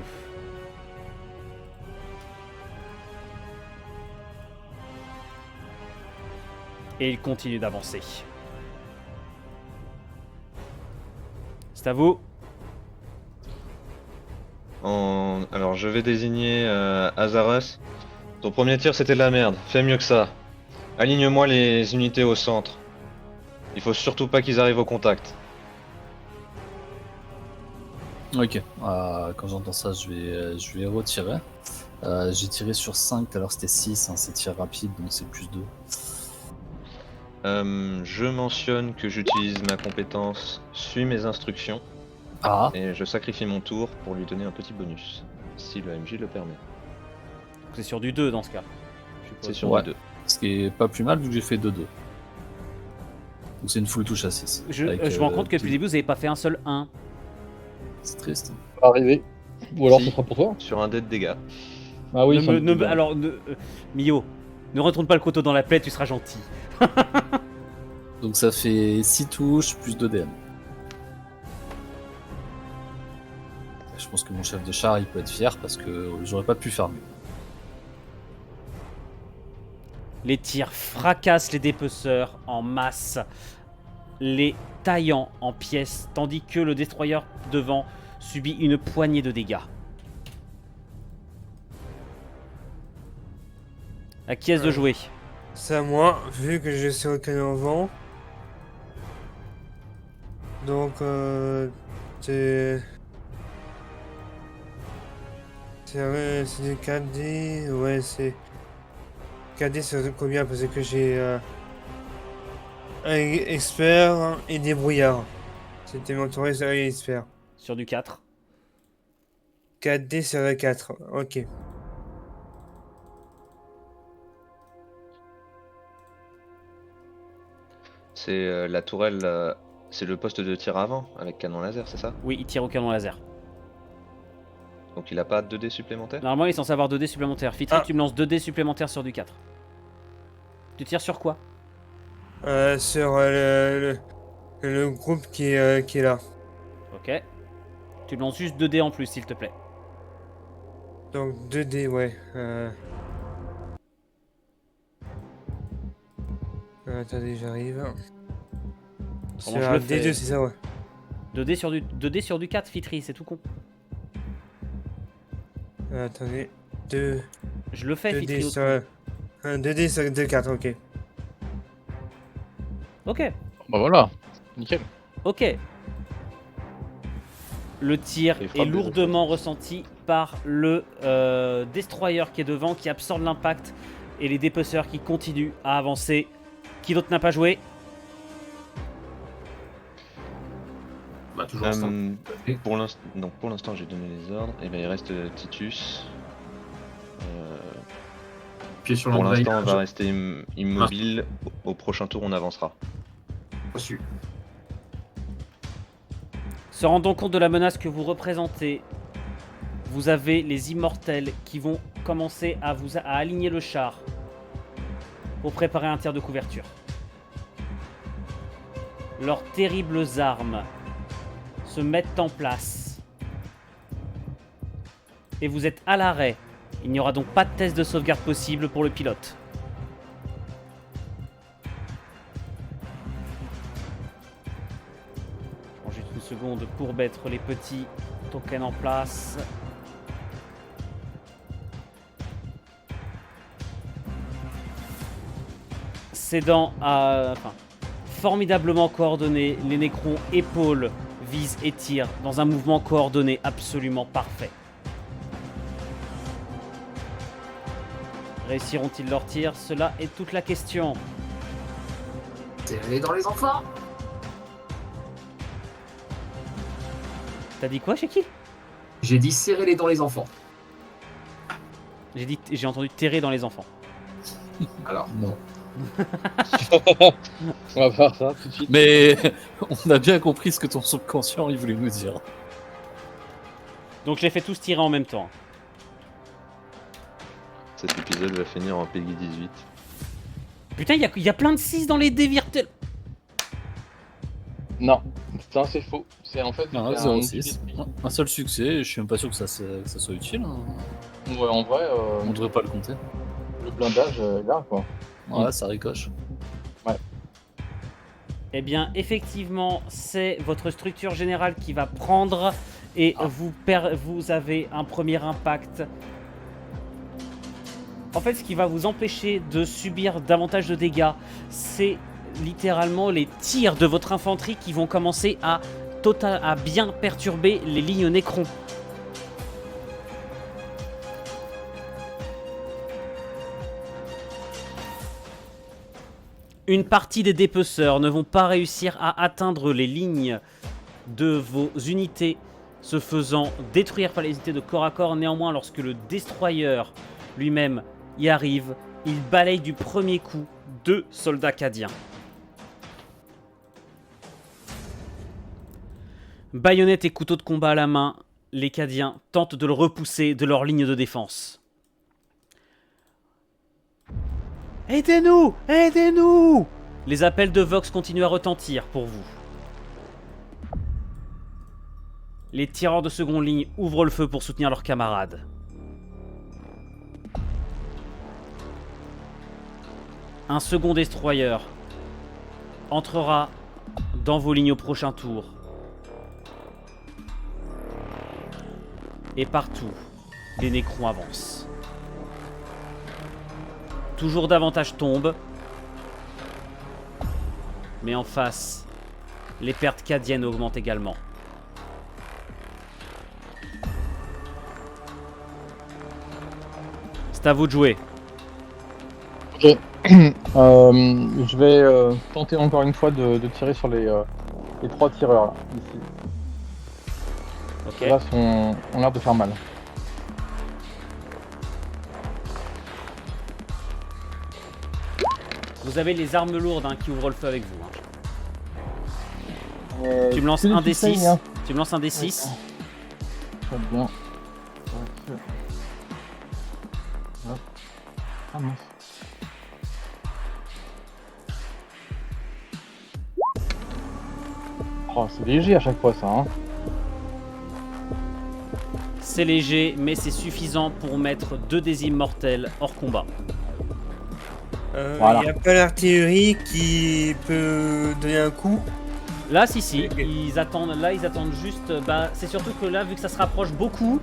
Et il continue d'avancer. C'est à vous. Alors je vais désigner Azarus. Ton premier tir c'était de la merde, fais mieux que ça. Aligne-moi les unités au centre. Il faut surtout pas qu'ils arrivent au contact. Ok, quand j'entends ça, je vais retirer. J'ai tiré sur 5, tout à l'heure c'était 6, hein, c'est tir rapide, donc c'est plus 2. Je mentionne que j'utilise ma compétence Suis mes instructions Ah, et je sacrifie mon tour pour lui donner un petit bonus, si le MJ le permet. C'est sur du 2 dans ce cas. je suppose. C'est sur Ouais. les deux. ce qui est pas plus mal vu que j'ai fait 2-2. Donc c'est une full touche à 6. Je me rends compte que depuis le début, vous avez pas fait un seul 1. C'est triste. Ça va arriver. Ou alors Si. ce sera pour toi. Sur un dé de dégâts. Ah oui, Alors, Mio, ne retourne pas le couteau dans la plaie, tu seras gentil. Donc ça fait 6 touches plus 2 DM. Je pense que mon chef de char il peut être fier parce que j'aurais pas pu faire mieux. Les tirs fracassent les dépeceurs en masse, les taillant en pièces, tandis que le destroyer devant subit une poignée de dégâts. À qui est-ce de jouer? C'est à moi, vu que je suis au canon vent. Donc, c'est du 4D, ouais, c'est 4D, c'est combien? Parce que j'ai un expert et des brouillards. C'était mon tour expert. Sur du 4. 4D sur le 4, ok. C'est la tourelle, c'est le poste de tir avant avec canon laser, c'est ça? Oui, il tire au canon laser. Donc il a pas 2 dés supplémentaires? Normalement, il est censé avoir 2 dés supplémentaires. Fitri, Ah. tu me lances 2 dés supplémentaires sur du 4. Tu tires sur quoi? Sur le groupe qui est là. Ok. Tu me lances juste 2 dés en plus, s'il te plaît. Donc 2D, ouais. Attendez, j'arrive. Sur je un le D2, fais c'est ça, ouais. 2 dés sur du 4, Fitri, c'est tout con. Attendez. 2 Je le fais, 2D Fitri. sur... 2D sur 2-4, ok. Ok. Bah voilà, nickel. Ok. Le tir Et est frappe des lourdement ressenti par le destroyer qui est devant, qui absorbe l'impact, et les dépeceurs qui continuent à avancer. Qui d'autre n'a pas joué? Bah, toujours instant. Pour l'instant j'ai donné les ordres, et ben il reste Titus. Pied sur Pour l'instant on l'envoyage. va rester immobile, au prochain tour on avancera. Reçu. Se rendant compte de la menace que vous représentez, vous avez les immortels qui vont commencer à aligner le char pour préparer un tir de couverture. Leurs terribles armes se mettent en place. Et vous êtes à l'arrêt. Il n'y aura donc pas de test de sauvegarde possible pour le pilote. Je prends juste une seconde pour mettre les petits tokens en place. Cédant à... formidablement coordonné, les Nécrons épaulent, visent et tirent dans un mouvement coordonné absolument parfait. Réussiront-ils leur tir? Cela est toute la question. C'est allé dans les enfants. T'as dit quoi, Shekil? J'ai dit serrer les dents les enfants. J'ai entendu terrer dans les enfants. Alors, Non. On va faire ça tout de suite. Mais on a bien compris ce que ton subconscient il voulait nous dire. Donc je les fais tous tirer en même temps. Cet épisode va finir en Peggy 18. Putain, il y a plein de 6 dans les dés virtuels. Non, ça c'est faux. C'est en fait. Non, c'est un 0,6. outil Un seul succès, je suis même pas sûr que ça soit utile. Hein. d'esprit. Ouais, en vrai, On devrait pas le compter. le blindage est là quoi. Ouais, ça ricoche. Eh bien, effectivement, c'est votre structure générale qui va prendre et vous avez un premier impact. En fait, ce qui va vous empêcher de subir davantage de dégâts, c'est littéralement les tirs de votre infanterie qui vont commencer à bien perturber les lignes Nécron. Une partie des dépeceurs ne vont pas réussir à atteindre les lignes de vos unités, se faisant détruire par les unités de corps à corps. Néanmoins, lorsque le destroyer lui-même y arrive, il balaye du premier coup 2 soldats cadiens. Baïonnette et couteau de combat à la main, les cadiens tentent de le repousser de leur ligne de défense. Aidez-nous! Aidez-nous! Les appels de Vox continuent à retentir pour vous. Les tireurs de seconde ligne ouvrent le feu pour soutenir leurs camarades. Un second destroyer entrera dans vos lignes au prochain tour. Et partout, les Nécrons avancent. Toujours davantage tombent. Mais en face, les pertes cadiennes augmentent également. C'est à vous de jouer. Ok. Je vais tenter encore une fois de tirer sur les 3 tireurs là, ici. Ok. Là, ont l'air de faire mal. Vous avez les armes lourdes hein, qui ouvrent le feu avec vous. Hein. Tu me lances que des un des succès, 6. hein. Tu me lances un des 6. Très bien. Hop. Ah mince. Oh, c'est léger à chaque fois ça. Hein. C'est léger, mais c'est suffisant pour mettre 2 des immortels hors combat. Voilà. Il n'y a pas l'artillerie qui peut donner un coup. Là, si, Ok. ils attendent juste. Bah, c'est surtout que là, vu que ça se rapproche beaucoup,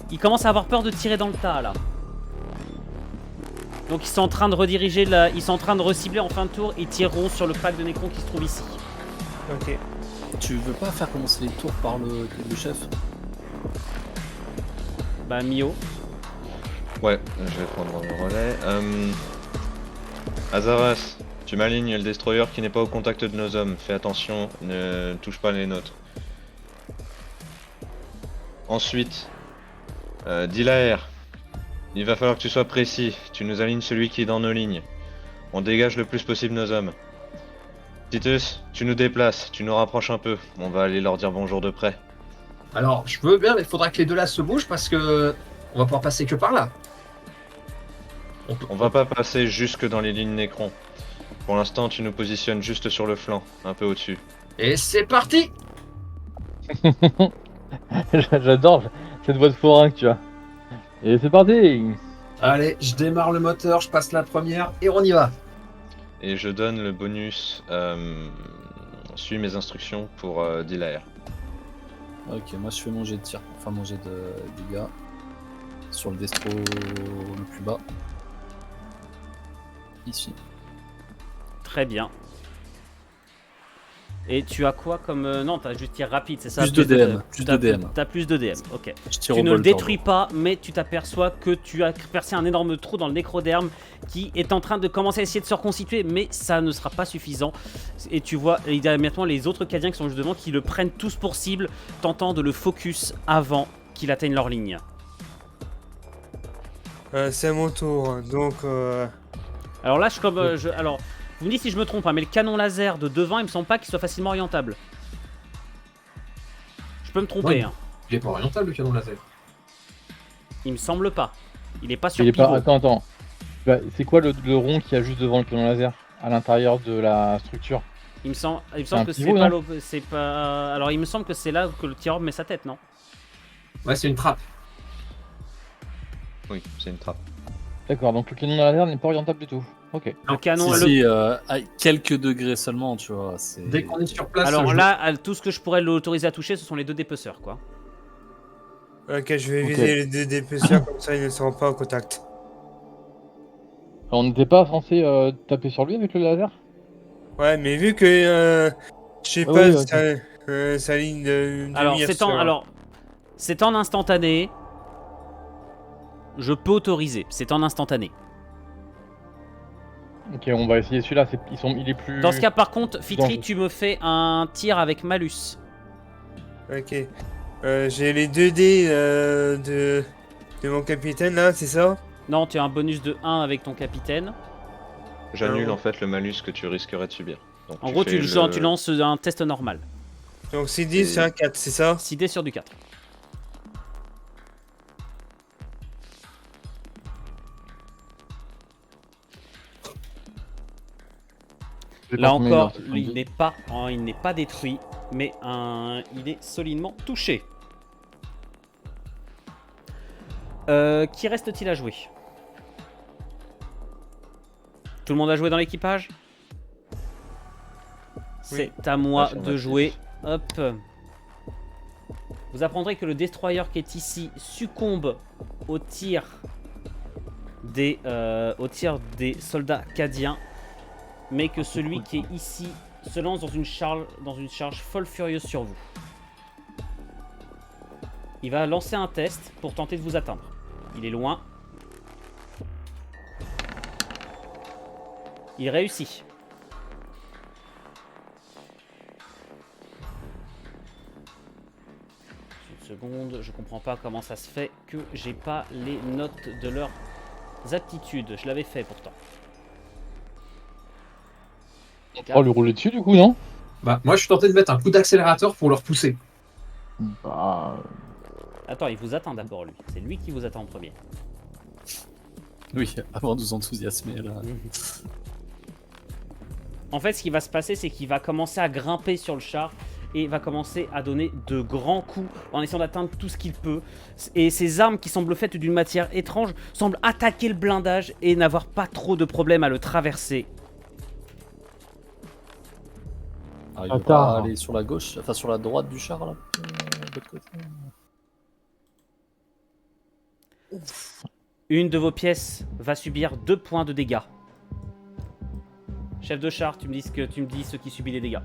ils commencent à avoir peur de tirer dans le tas là. Donc ils sont en train de rediriger, ils sont en train de recibler en fin de tour et tireront sur le pack de Nécron qui se trouve ici. Ok. Tu veux pas faire commencer les tours par le chef? Bah, Mio. Ouais, je vais prendre le relais. Azaras, tu m'alignes le destroyer qui n'est pas au contact de nos hommes. Fais attention, ne touche pas les nôtres. Ensuite, Dilaer, il va falloir que tu sois précis. Tu nous alignes celui qui est dans nos lignes. On dégage le plus possible nos hommes. Titus, tu nous déplaces, tu nous rapproches un peu. On va aller leur dire bonjour de près. alors, je veux bien, mais il faudra que les deux là se bougent parce que on va pouvoir passer que par là. On va pas passer jusque dans les lignes Nécron. Pour l'instant, tu nous positionnes juste sur le flanc, un peu au-dessus. Et c'est parti! J'adore cette voix de forain que tu as. Et c'est parti. Allez, je démarre le moteur, je passe la première et on y va. Et je donne le bonus suis mes instructions pour Dilaer. Ok, moi je fais mon jet de tir, enfin mon jet de dégâts sur le destro le plus bas. Ici. Très bien. Et tu as quoi comme... non, t'as juste tir rapide, c'est ça? Plus de DM, plus t'as- de DM. T'as plus de DM, ok. Je tire Tu au ne le bolter, détruis pas, mais tu t'aperçois que tu as percé un énorme trou dans le nécroderme qui est en train de commencer à essayer de se reconstituer, mais ça ne sera pas suffisant. Et tu vois, il y a maintenant les autres Cadiens qui sont juste devant qui le prennent tous pour cible, tentant de le focus avant qu'il atteigne leur ligne. C'est à mon tour, donc... Alors là, alors, vous me dites si je me trompe, hein, mais le canon laser de devant, il me semble pas qu'il soit facilement orientable. Je peux me tromper, Ouais. hein. Il est pas orientable le canon laser. Il me semble pas. Il est pas sur Il est pivot. pas... Attends. Bah, c'est quoi le rond qu'il y a juste devant le canon laser à l'intérieur de la structure? Il me semble un que pivot, non c'est pas. Alors il me semble que c'est là que le tireur met sa tête, non? Ouais, c'est une trappe. Oui, c'est une trappe. D'accord, donc le canon laser n'est pas orientable du tout. Ok. Le canon. Si, à quelques degrés seulement, tu vois. Dès qu'on est sur place. Alors je- là, tout ce que je pourrais l'autoriser à toucher, ce sont les 2 dépeceurs, quoi. Ok, je vais Ok. viser les 2 dépeceurs, comme ça ils ne seront pas en contact. On n'était pas censé taper sur lui avec le laser? Ouais, mais vu que... je sais Ah pas, oui, ok. sa ligne de Alors mire c'est en, sur- alors c'est en instantané. Je peux autoriser. C'est en instantané. Ok, on va essayer celui-là. Il est plus. Dans ce cas, par contre, Fitri, dangereux. tu me fais un tir avec malus. Ok. J'ai les 2 dés de mon capitaine, là, c'est ça? Non, tu as un bonus de 1 avec ton capitaine. J'annule Ah. en fait le malus que tu risquerais de subir. Donc, En gros, fais tu lances un test normal. Donc c'est 10, Et- c'est un 4, c'est ça? 6 dés sur du 4. Je sais Là pas combien encore, il lui, a, il n'est pas détruit, mais il est solidement touché. Qui reste-t-il à jouer? Tout le monde a joué dans l'équipage? C'est à moi de Affirmatif. jouer. Hop. Vous apprendrez que le destroyer qui est ici succombe au tir des soldats cadiens, mais que celui qui est ici se lance dans une charge folle furieuse sur vous. Il va lancer un test pour tenter de vous atteindre. Il est loin. Il réussit. Une seconde, je comprends pas comment ça se fait que j'ai pas les notes de leurs aptitudes. Je l'avais fait pourtant. Oh, lui rouler dessus du coup, non? Bah, moi, je suis tenté de mettre un coup d'accélérateur pour le repousser. Bah. Attends, il vous attend d'abord lui. C'est lui qui vous attend en premier. Oui, avant de vous enthousiasmer là. En fait, ce qui va se passer, c'est qu'il va commencer à grimper sur le char et va commencer à donner de grands coups en essayant d'atteindre tout ce qu'il peut. Et ses armes, qui semblent faites d'une matière étrange, semblent attaquer le blindage et n'avoir pas trop de problème à le traverser. Ah, il va Attends. pas aller sur la gauche, enfin sur la droite du char là, de l'autre côté. Une de vos pièces va subir 2 points de dégâts. Chef de char, tu me dis ce qui subit les dégâts.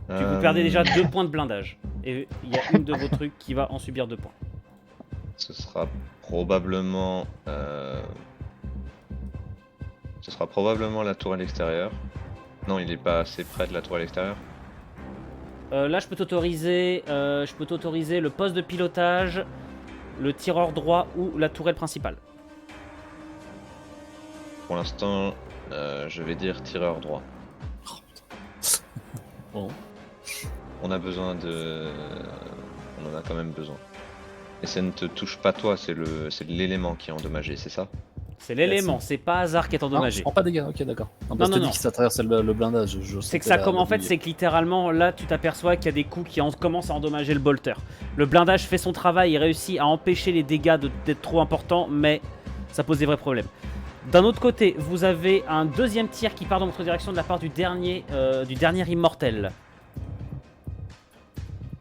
Vous perdez déjà 2 points de blindage. Et il y a une de vos trucs qui va en subir 2 points. Ce sera probablement... Ce sera probablement la tour à l'extérieur. Non, il est pas assez près de la tour à l'extérieur. Là, je peux t'autoriser le poste de pilotage, le tireur droit ou la tourelle principale. Pour l'instant, je vais dire tireur droit. Bon. On a besoin de... On en a quand même besoin. Et ça ne te touche pas toi, c'est l'élément qui est endommagé, c'est ça? C'est l'élément, c'est pas hasard qui est Ah, endommagé. je prends pas de dégâts, ok d'accord. Non, Non, parce que non, t'as non. dit que ça traverse le blindage. C'est que ça comme en fait, c'est que littéralement là tu t'aperçois qu'il y a des coups qui commencent à endommager le bolter. Le blindage fait son travail, il réussit à empêcher les dégâts d'être trop importants, mais ça pose des vrais problèmes. D'un autre côté, vous avez un deuxième tir qui part dans votre direction de la part du dernier immortel.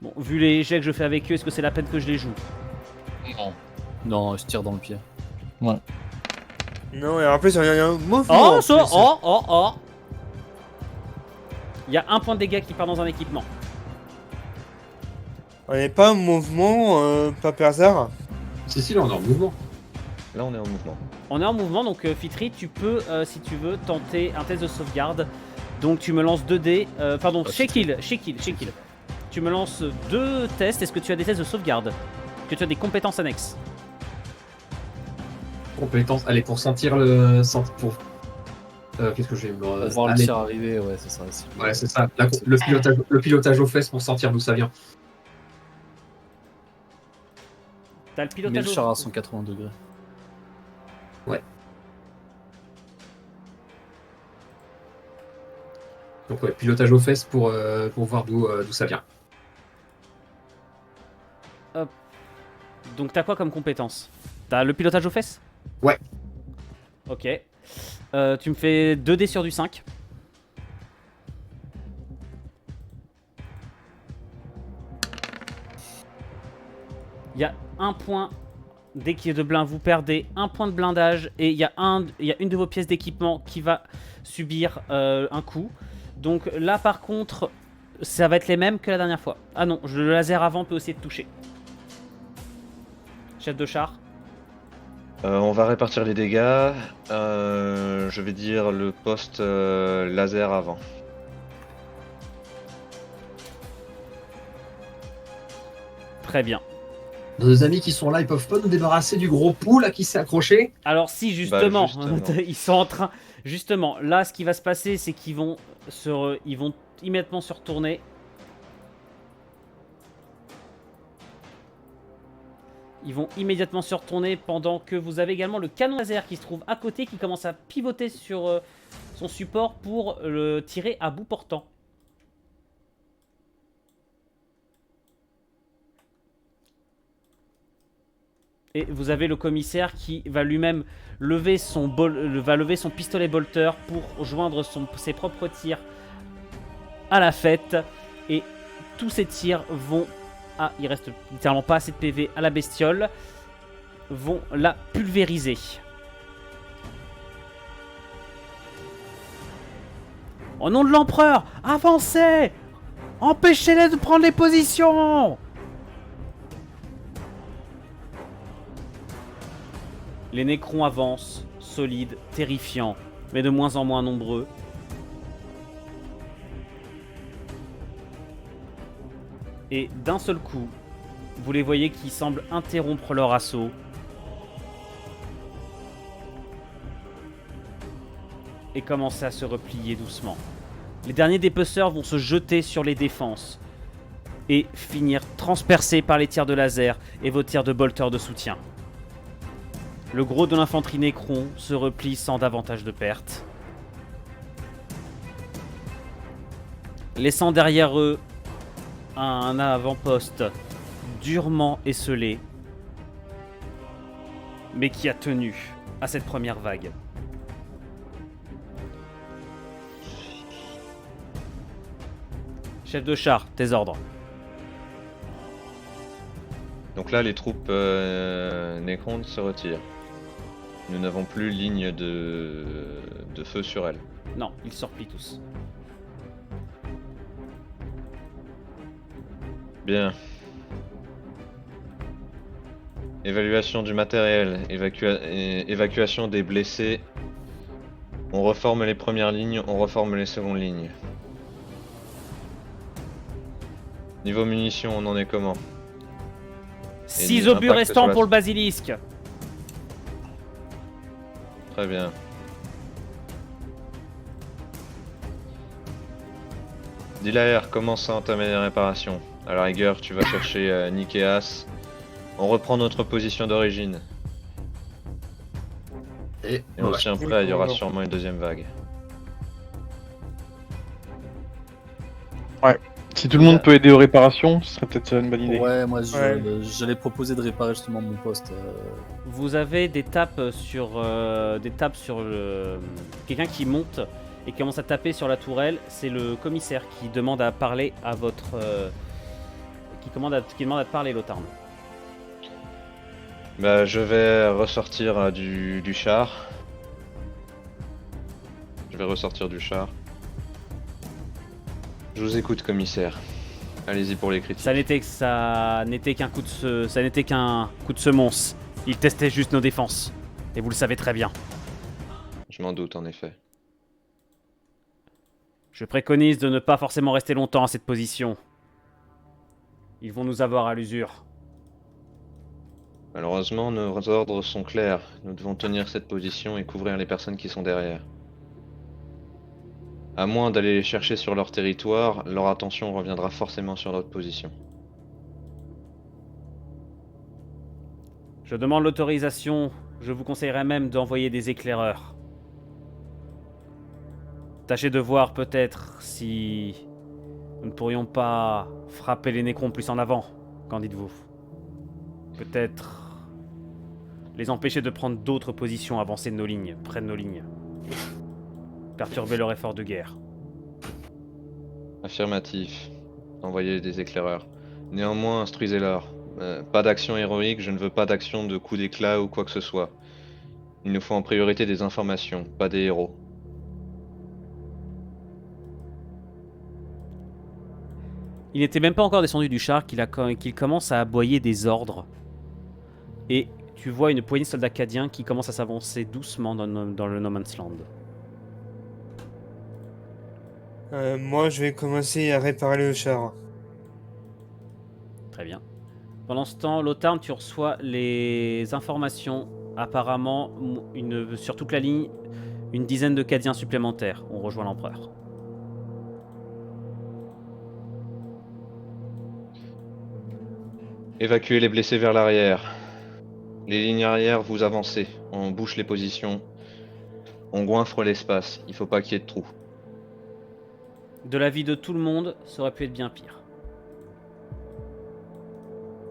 Bon, vu les jets que je fais avec eux, est-ce que c'est la peine que je les joue? Non. Non, je tire dans le pied. Non, et en plus, on a un mouvement. Oh, en ça, plus. oh. Il y a un point de dégâts qui part dans un équipement. On n'est pas en mouvement, pas par hasard. Si, là, on est en mouvement. Là, on est en mouvement. On est en mouvement, donc Fitri, tu peux, si tu veux, tenter un test de sauvegarde. Donc tu me lances 2 dés. Pardon, Shekil. Tu me lances 2 tests. Est-ce que tu as des tests de sauvegarde? Est-ce que tu as des compétences annexes? Compétence. Allez, pour sentir le. Pour... Qu'est-ce que j'ai Pour voir le allez. tir arriver, ouais, c'est ça. Ouais, c'est ça. Le pilotage aux fesses pour sentir d'où ça vient. T'as le Mais pilotage le au- char à 180 degrés. Donc, ouais, pilotage aux fesses pour voir d'où ça vient. Donc t'as quoi comme compétence? T'as le pilotage aux fesses? Ouais. Ok. Tu me fais 2 dés sur du 5. Il y a un point dès qu'il y a de blind, vous perdez un point de blindage et il y a une de vos pièces d'équipement qui va subir un coup. Donc là par contre, ça va être les mêmes que la dernière fois. Ah non, le laser avant peut aussi te toucher. Chef de char. On va répartir les dégâts. Je vais dire le poste laser avant. Très bien. Nos amis qui sont là, ils peuvent pas nous débarrasser du gros pou là qui s'est accroché? Alors si justement, justement. ils sont en train. Justement, là, ce qui va se passer, c'est qu'ils vont ils vont immédiatement se retourner. Ils vont immédiatement se retourner pendant que vous avez également le canon laser qui se trouve à côté, qui commence à pivoter sur son support pour le tirer à bout portant. Et vous avez le commissaire qui va lui-même lever son pistolet bolter pour joindre ses propres tirs à la fête. Et tous ces tirs vont... Ah, il reste littéralement pas assez de PV à la bestiole. Vont la pulvériser. Au nom de l'empereur, avancez! Empêchez-les de prendre les positions! Les Nécrons avancent, solides, terrifiants, mais de moins en moins nombreux. Et d'un seul coup, vous les voyez qui semblent interrompre leur assaut. Et commencer à se replier doucement. Les derniers dépeceurs vont se jeter sur les défenses. Et finir transpercés par les tirs de laser et vos tirs de bolter de soutien. Le gros de l'infanterie Nécron se replie sans davantage de pertes. Laissant derrière eux un avant-poste durement esselé, mais qui a tenu à cette première vague. Chef de char, tes ordres. Donc là, les troupes Nécron se retirent. Nous n'avons plus ligne de feu sur elles. Non, ils se replient tous. Bien. Évaluation du matériel, évacuation des blessés. On reforme les premières lignes, on reforme les secondes lignes. Niveau munitions, on en est comment? 6 obus impact restants sur la- pour le basilisque. Très bien. Dilaer, commence à entamer les réparations. À la rigueur, tu vas chercher Nikeas. On reprend notre position d'origine. Et Et on ouais. se tient prêt, il y aura sûrement une deuxième vague. Si tout le monde peut aider aux réparations, ce serait peut-être une bonne idée. Ouais, moi Ouais. j'allais proposer de réparer justement mon poste. Vous avez des tapes sur quelqu'un qui monte et qui commence à taper sur la tourelle. C'est le commissaire qui demande à parler à votre qui demande à te parler, Lothar. Bah, je vais ressortir du char. Je vais ressortir du char. Je vous écoute, commissaire. Allez-y pour les critiques. Ça n'était qu'un coup de semonce. Il testait juste nos défenses. Et vous le savez très bien. Je m'en doute, en effet. Je préconise de ne pas forcément rester longtemps à cette position. Ils vont nous avoir à l'usure. Malheureusement, nos ordres sont clairs. Nous devons tenir cette position et couvrir les personnes qui sont derrière. À moins d'aller les chercher sur leur territoire, leur attention reviendra forcément sur notre position. Je demande l'autorisation. Je vous conseillerais même d'envoyer des éclaireurs. Tâchez de voir peut-être si nous ne pourrions pas frapper les nécrons plus en avant. Qu'en dites-vous? Peut-être les empêcher de prendre d'autres positions avancées de nos lignes, près de nos lignes. Perturber leur effort de guerre. Affirmatif. Envoyez des éclaireurs. Néanmoins, instruisez-leur. Pas d'action héroïque, je ne veux pas d'action de coup d'éclat ou quoi que ce soit. Il nous faut en priorité des informations, pas des héros. Il n'était même pas encore descendu du char qu'il commence à aboyer des ordres. Et tu vois une poignée de soldats acadiens qui commencent à s'avancer doucement dans le No Man's Land. Moi, je vais commencer à réparer le char. Très bien. Pendant ce temps, Lothar, tu reçois les informations. Apparemment, sur toute la ligne, une dizaine de Cadiens supplémentaires ont rejoint l'Empereur. Évacuez les blessés vers l'arrière. Les lignes arrière, vous avancez. On bouche les positions. On goinfre l'espace. Il faut pas qu'il y ait de trous. De l'avis de tout le monde, ça aurait pu être bien pire.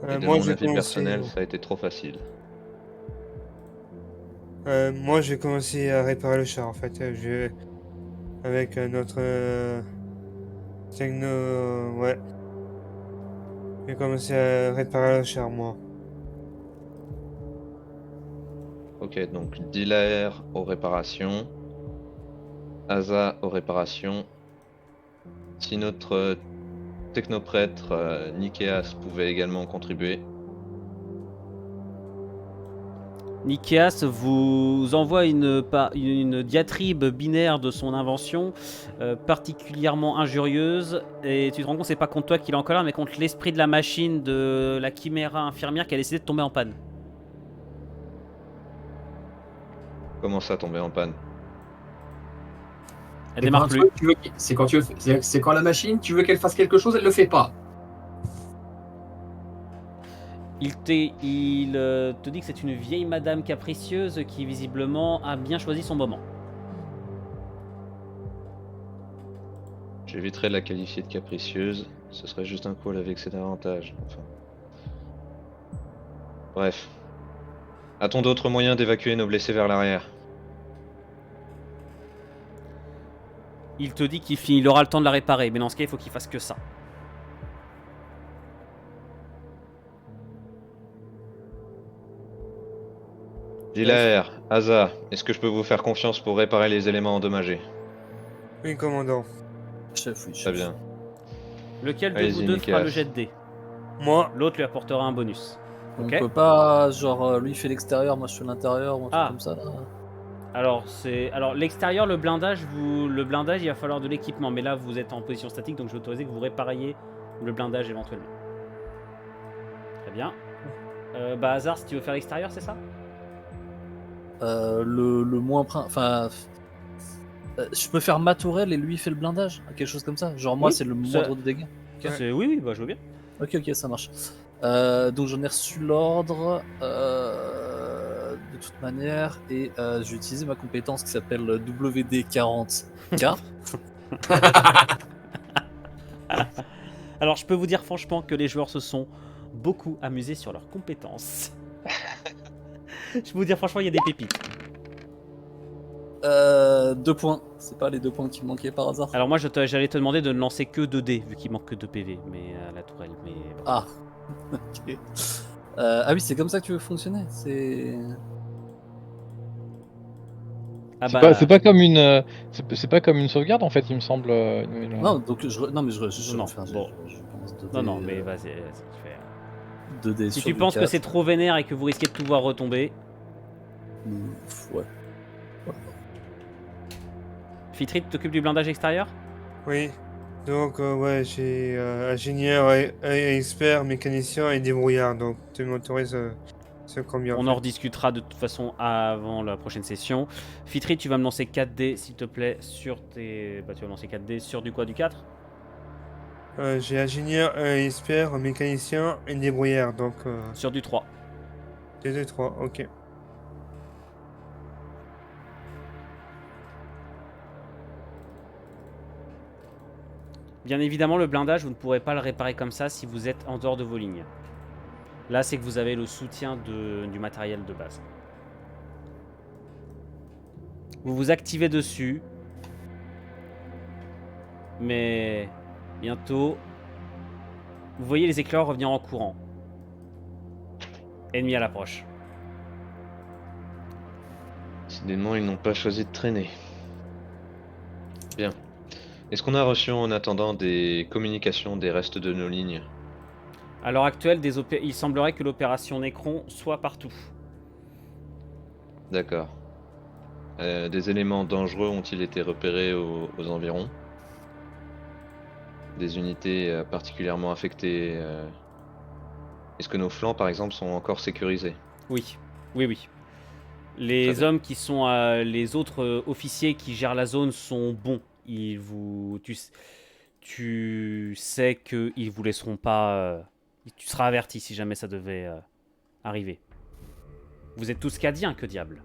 Et de Moi, mon je vais avis commencer. personnel, ça a été trop facile. Moi, je vais commencer à réparer le char en fait. Avec notre techno. Ouais. Je vais commencer à réparer le char, moi. Ok, donc Dealer aux réparations. Asa aux réparations. Si notre technoprêtre Nikeas pouvait également contribuer. Nikeas vous envoie une diatribe binaire de son invention, particulièrement injurieuse, et tu te rends compte que c'est pas contre toi qu'il est en colère, mais contre l'esprit de la machine de la chiméra infirmière qui a décidé de tomber en panne. Comment ça tomber en panne? Elle démarre plus. C'est quand la machine, tu veux qu'elle fasse quelque chose, elle le fait pas. Il te dit que c'est une vieille madame capricieuse qui visiblement a bien choisi son moment. J'éviterais de la qualifier de capricieuse. Ce serait juste un call avec ses avantages. Enfin. Bref. A-t-on d'autres moyens d'évacuer nos blessés vers l'arrière? Il te dit qu'il aura le temps de la réparer, mais dans ce cas, il faut qu'il fasse que ça. Dealer, Asa, est-ce que je peux vous faire confiance pour réparer les éléments endommagés? Oui, commandant. Chef, oui, chef. Très bien. Lequel de Allez-y, vous deux fera Nicolas. le jet de dés? Moi, L'autre lui apportera un bonus. On Ok. peut pas, genre, lui il fait l'extérieur, moi je fais l'intérieur, ou un truc Ah. comme ça là. Alors l'extérieur, le blindage, il va falloir de l'équipement, mais là vous êtes en position statique, donc je vais autoriser que vous répariez le blindage éventuellement. Très bien. Hazard, si tu veux faire l'extérieur, c'est ça? Le moins enfin, je peux faire ma tourelle et lui il fait le blindage, quelque chose comme ça. Genre moi Oui, c'est le ça- moindre de dégâts. Ok. Oui, bah je veux bien. Ok, ça marche. Donc j'en ai reçu l'ordre de toute manière et je vais utiliser ma compétence qui s'appelle WD40K. Alors je peux vous dire franchement que les joueurs se sont beaucoup amusés sur leurs compétences. Je peux vous dire franchement, il y a des pépites. 2 points. C'est pas les 2 points qui me manquaient par hasard. Alors moi j'allais te demander de ne lancer que 2 dés vu qu'il manque que 2 PV, mais à la tourelle. Mais bon. Ah. Ok. Ah oui, c'est comme ça que tu veux fonctionner. C'est. Ah C'est pas comme une, c'est pas comme une sauvegarde en fait, il me semble. Non, donc non, mais je Non, refais un jet, bon. je pense 2D, Non, non, mais vas-y, tu fais. 2D Si sur tu du penses que 4. c'est trop vénère et que vous risquez de tout voir retomber, Ouais. Fitrit t'occupes du blindage extérieur? Oui. Donc, ouais, j'ai ingénieur, expert, mécanicien et débrouillard. Donc, tu m'autorises ce combien On en rediscutera de toute façon avant la prochaine session. Fitrit, tu vas me lancer 4D s'il te plaît sur tes. Bah, tu vas me lancer 4D sur du quoi? Du 4? J'ai ingénieur, expert, mécanicien et débrouillard. Donc, Sur du 3. 2, 2, 3, ok. Bien évidemment, le blindage, vous ne pourrez pas le réparer comme ça si vous êtes en dehors de vos lignes. Là, c'est que vous avez le soutien du matériel de base. Vous vous activez dessus. Mais bientôt, vous voyez les éclairs revenir en courant. Ennemi à l'approche. Décidément, ils n'ont pas choisi de traîner. Bien. Est-ce qu'on a reçu en attendant des communications des restes de nos lignes? À l'heure actuelle, il semblerait que l'opération Necron soit partout. D'accord. Des éléments dangereux ont-ils été repérés aux environs? Des unités particulièrement affectées? Est-ce que nos flancs, par exemple, sont encore sécurisés? Oui, oui, oui. Très Les bien. hommes qui sont les autres officiers qui gèrent la zone sont bons. Tu sais qu'ils vous laisseront pas. Tu seras averti si jamais ça devait arriver. Vous êtes tous cadiens, que diable.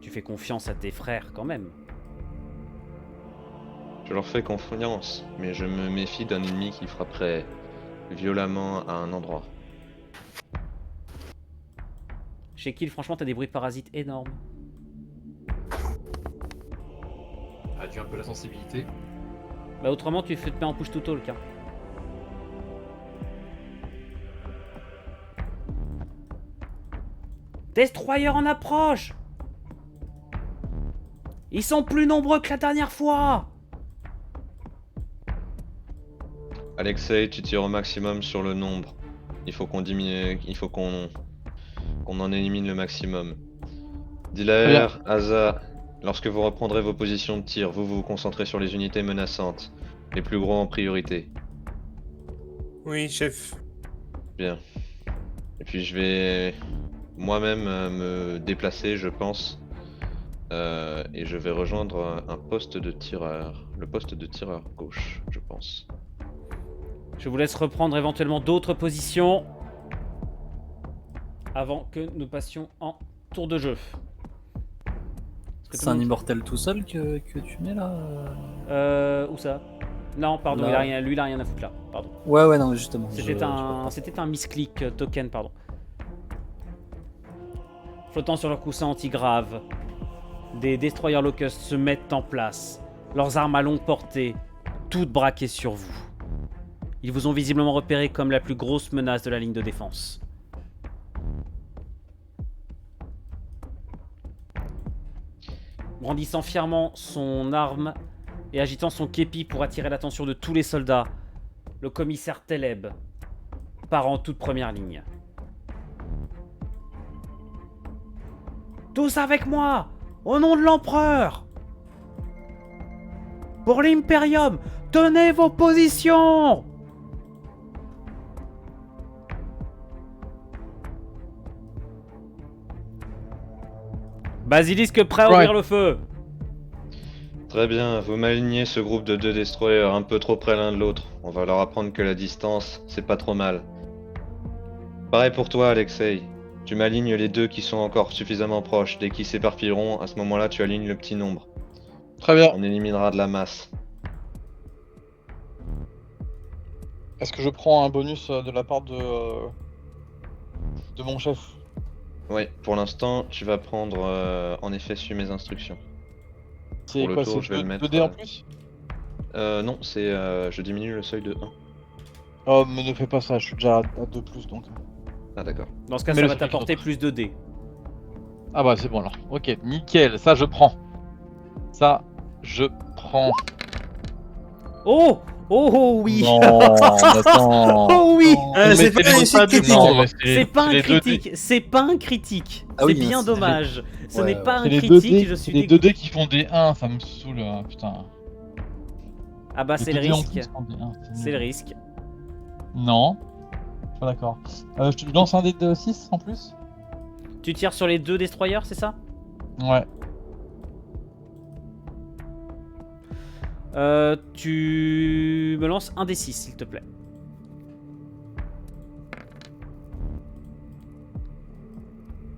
Tu fais confiance à tes frères quand même. Je leur fais confiance, mais je me méfie d'un ennemi qui frapperait violemment à un endroit. Chez Kill, franchement, t'as des bruits de parasites énormes. Réduis un peu la sensibilité. Bah autrement, tu te mets en push to talk. Hein. Destroyer en approche. Ils sont plus nombreux que la dernière fois. Alexei, tu tires au maximum sur le nombre. Il faut qu'on diminue, qu'on en élimine le maximum. Dilaer, Asa, lorsque vous reprendrez vos positions de tir, vous vous concentrez sur les unités menaçantes, les plus gros en priorité. Oui, chef. Bien. Et puis je vais moi-même me déplacer, je pense, et je vais rejoindre un poste de tireur, le poste de tireur gauche, je pense. Je vous laisse reprendre éventuellement d'autres positions avant que nous passions en tour de jeu. C'est un immortel tout seul que tu mets là Où ça? Non, pardon, Là. lui il a rien à foutre là. Pardon. Ouais, non, justement. C'était un misclick token, pardon. Flottant sur leur coussin anti-grave, des destroyers locust se mettent en place, leurs armes à longue portée, toutes braquées sur vous. Ils vous ont visiblement repéré comme la plus grosse menace de la ligne de défense. Brandissant fièrement son arme et agitant son képi pour attirer l'attention de tous les soldats, le commissaire Teleb part en toute première ligne. Tous avec moi, au nom de l'empereur! Pour l'Imperium, tenez vos positions! Basilisque prêt à ouvrir le feu! Très bien, vous m'alignez ce groupe de 2 destroyers un peu trop près l'un de l'autre. On va leur apprendre que la distance, c'est pas trop mal. Pareil pour toi, Alexei. Tu m'alignes les 2 qui sont encore suffisamment proches. Dès qu'ils s'éparpilleront, à ce moment-là, tu alignes le petit nombre. Très bien. On éliminera de la masse. Est-ce que je prends un bonus de la part de mon chef? Oui, pour l'instant, tu vas prendre en effet suivre mes instructions. C'est Pour le quoi? tour, C'est je vais le mettre, 2D en plus? Non, c'est je diminue le seuil de 1. Oh, mais ne fais pas ça, je suis déjà à 2+, donc. Ah d'accord. Dans ce cas, Mais ça le va truc, t'apporter plus de dés. Ah bah c'est bon alors. Ok, nickel, ça je prends. Ça, je prends. Oh oh oui. Non, attends. Oh oui. C'est pas un échec critique. Non, C'est pas un les 2D. critique, c'est pas un critique. Ah oui, C'est bien c'est- dommage. Ce Ouais, n'est pas ouais. un C'est les critique, 2D, je suis les dégoûté. 2D qui font des 1, ça me saoule, putain. Ah bah Les c'est le 2D en risque. plus font des 1, C'est nul. le risque. Non, je suis pas d'accord. Je te lance un dé de 6 en plus. Tu tires sur les 2 destroyers, c'est ça? Ouais. Tu me lances un des 6 s'il te plaît.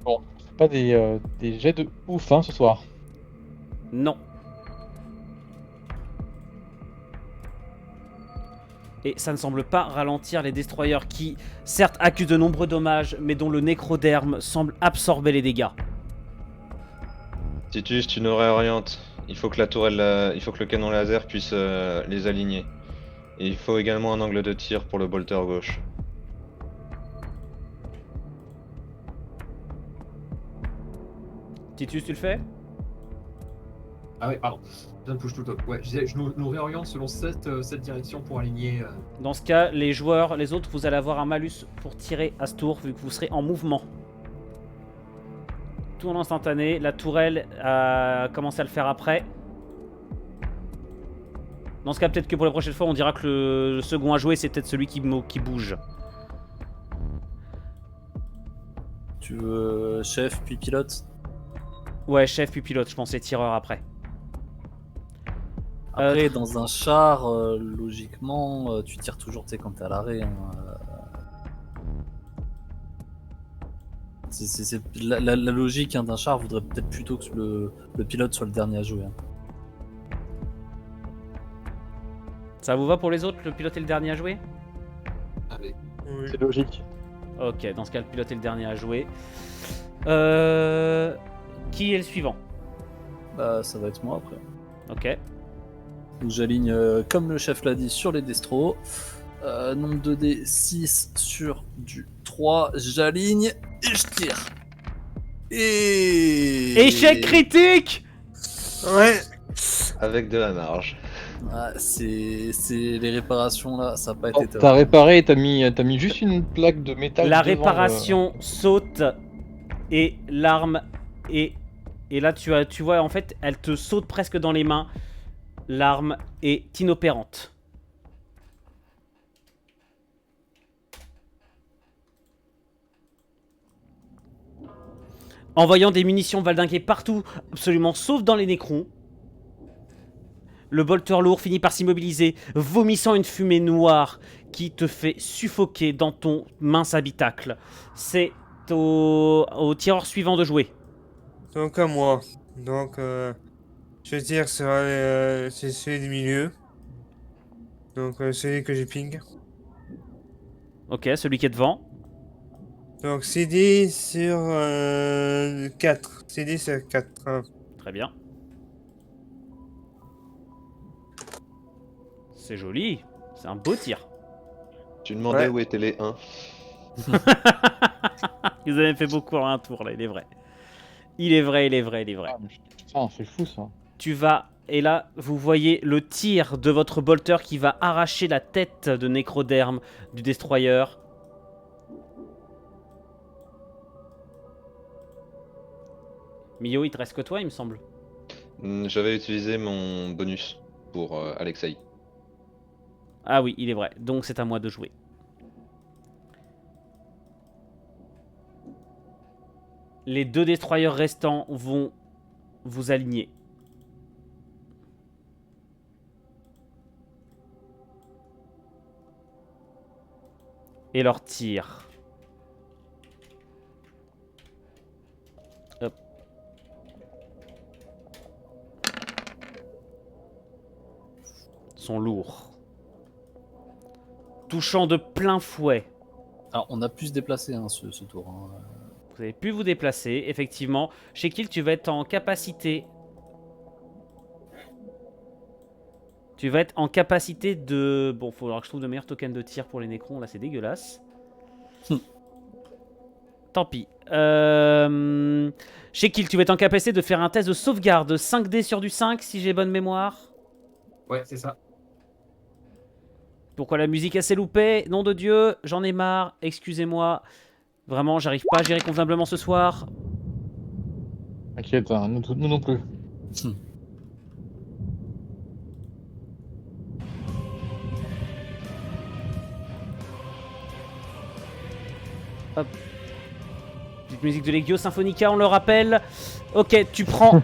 Bon, c'est pas des jets de ouf hein, ce soir. Non. Et ça ne semble pas ralentir les destroyers qui, certes, accusent de nombreux dommages, mais dont le nécroderme semble absorber les dégâts. Titus, tu nous réorientes. Il faut que la tourelle, il faut que le canon laser puisse les aligner. Et il faut également un angle de tir pour le bolter gauche. Titus, tu le fais? Ah ouais, pardon. Je touche tout le temps. Ouais, je disais, je nous réoriente selon cette direction pour aligner. Dans ce cas, les joueurs, les autres, vous allez avoir un malus pour tirer à ce tour, vu que vous serez en mouvement. Tout en instantané, la tourelle a commencé à le faire après. Dans ce cas, peut-être que pour la prochaine fois, on dira que le second à jouer, c'est peut-être celui qui bouge. Tu veux chef puis pilote? Ouais, chef puis pilote, je pensais tireur après. Après, dans un char, logiquement, tu tires toujours quand t'es à l'arrêt. Hein. La logique hein, d'un char voudrait peut-être plutôt que le pilote soit le dernier à jouer. Hein. Ça vous va pour les autres, le pilote est le dernier à jouer? Allez. Oui. C'est logique. Ok, dans ce cas, le pilote est le dernier à jouer. Qui est le suivant? Bah, ça va être moi après. Ok. Donc j'aligne, comme le chef l'a dit, sur les destros. Nombre de dés 6 sur du 3. J'aligne et je tire. Et... Échec critique! Ouais. Avec de la marge. Ah, c'est les réparations là, ça n'a pas été top. T'as réparé et t'as mis juste une plaque de métal. La devant réparation saute et l'arme et là tu vois en fait elle te saute presque dans les mains. L'arme est inopérante. Envoyant des munitions valdinguées partout, absolument sauf dans les nécrons. Le bolter lourd finit par s'immobiliser, vomissant une fumée noire qui te fait suffoquer dans ton mince habitacle. C'est au tireur suivant de jouer. Donc à moi. Donc je tire sur c'est celui du milieu. Donc celui que j'ai ping. Ok, celui qui est devant. Donc CD sur 4. CD sur 4. Très bien. C'est joli. C'est un beau tir. Tu demandais Ouais. où étaient les 1. Vous avez fait beaucoup en un tour là, il est vrai. Il est vrai, il est vrai, il est vrai. Ah, mais putain, c'est fou ça. Tu vas, et là, vous voyez le tir de votre bolter qui va arracher la tête de nécroderme du destroyer. Mio, il te reste que toi, il me semble. J'avais utilisé mon bonus pour Alexei. Ah oui, il est vrai. Donc c'est à moi de jouer. Les 2 destroyers restants vont vous aligner. Et leur tir. Hop. Sont lourds. Touchant de plein fouet. Alors, on a pu se déplacer hein, ce tour. Hein. Vous avez pu vous déplacer, effectivement. Shekil, tu vas être en capacité. Tu vas être en capacité de. Bon, il faudra que je trouve de meilleurs tokens de tir pour les nécrons. Là, c'est dégueulasse. Tant pis. Shekil, tu vas être en capacité de faire un test de sauvegarde 5D sur du 5 si j'ai bonne mémoire. Ouais, c'est ça. Pourquoi la musique s'est loupée? Nom de Dieu, j'en ai marre, excusez-moi. Vraiment, j'arrive pas à gérer convenablement ce soir. T'inquiète, hein, nous non plus. Petite musique de Legio Symphonica, on le rappelle. Ok,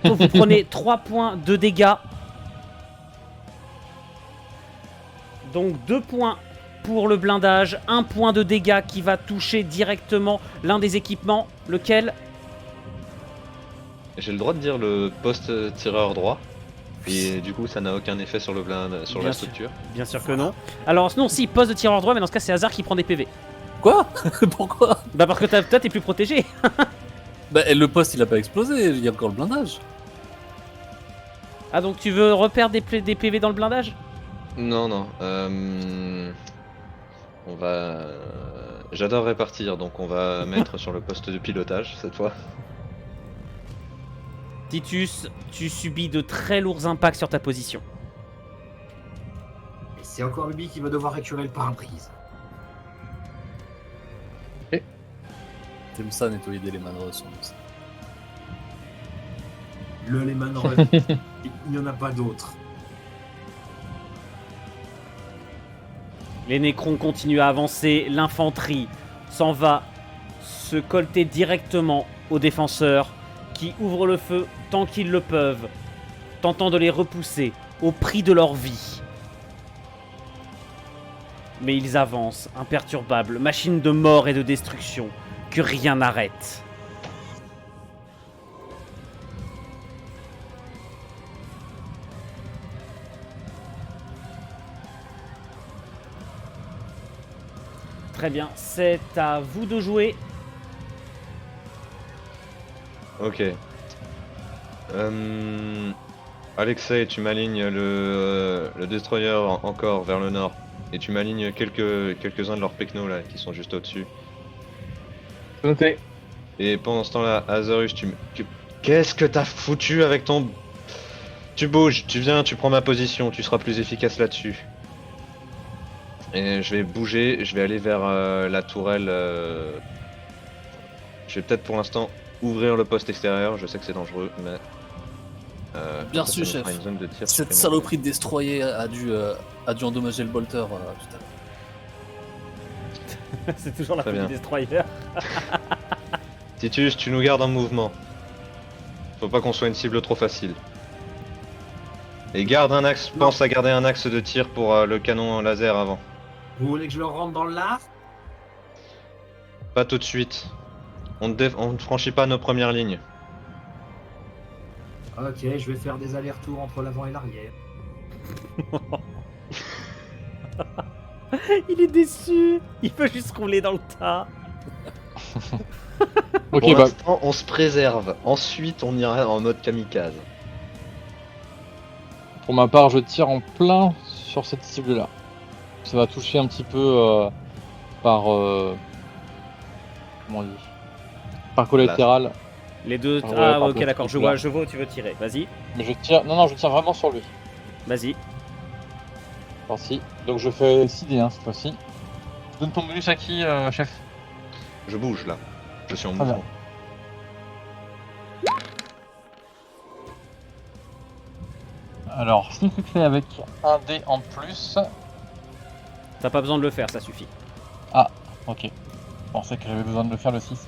vous prenez 3 points de dégâts. Donc 2 points pour le blindage, 1 point de dégâts qui va toucher directement l'un des équipements. Lequel? J'ai le droit de dire le poste tireur droit. Et du coup, ça n'a aucun effet sur sur Bien la sûr. structure. Bien sûr que non. Alors non, si, poste de tireur droit, mais dans ce cas c'est Hazard qui prend des PV. Quoi? Pourquoi? Bah parce que toi t'es plus protégé. Bah, le poste il a pas explosé, il y a encore le blindage. Ah donc tu veux reperdre des PV dans le blindage? Non, non. On va. J'adore répartir, donc on va mettre sur le poste de pilotage cette fois. Titus, tu subis de très lourds impacts sur ta position. Et c'est encore lui qui va devoir récurer le pare-brise. T'aimes ça nettoyer des Lehman Russ, on dit ça. Le Lehman Russ, il n'y en a pas d'autre. Les Nécrons continuent à avancer, l'infanterie s'en va se colter directement aux défenseurs qui ouvrent le feu tant qu'ils le peuvent, tentant de les repousser au prix de leur vie. Mais ils avancent, imperturbables, machines de mort et de destruction, que rien n'arrête. Très bien, c'est à vous de jouer. Ok. Alexei, tu m'alignes le destroyer encore vers le nord. Et tu m'alignes quelques-uns de leurs pecnos là, qui sont juste au-dessus. Noté. Et pendant ce temps-là, Azarus, qu'est-ce que t'as foutu avec ton... Tu bouges, tu viens, tu prends ma position, tu seras plus efficace là-dessus. Et je vais bouger, je vais aller vers la tourelle. Je vais peut-être pour l'instant ouvrir le poste extérieur, je sais que c'est dangereux, mais... Bien ça sûr, nous fera chef. une zone de tir Cette supplémentaire. saloperie de destroyer a dû endommager le bolter tout à l'heure. C'est toujours la Très faute du bien. destroyer. Titus, tu nous gardes en mouvement. Faut pas qu'on soit une cible trop facile. Et garde un axe, Non. pense à garder un axe de tir pour le canon laser avant. Vous voulez que je le rentre dans le lard? Pas tout de suite. On ne franchit pas nos premières lignes. Ok, je vais faire des allers-retours entre l'avant et l'arrière. Il est déçu. Il veut juste rouler dans le tas. Ok, Pour bah, l'instant, on se préserve. Ensuite, on ira en mode kamikaze. pour ma part, je tire en plein sur cette cible-là. Ça va toucher un petit peu par... comment on dit? Par collatéral. Les deux. Ah ouais, Ah, par ok, contre, d'accord. Je là. vois où tu veux tirer. Vas-y, Mais je tire... Non, je tire vraiment sur lui. vas-y. Parti. Donc je fais 6D cette fois-ci. Tu donnes ton bonus à qui, chef? Je bouge là. Je suis en Très bien. mouvement. Alors, 6 succès avec un dé en plus. T'as pas besoin de le faire, ça suffit. Ok. Je pensais que j'avais besoin de le faire le 6.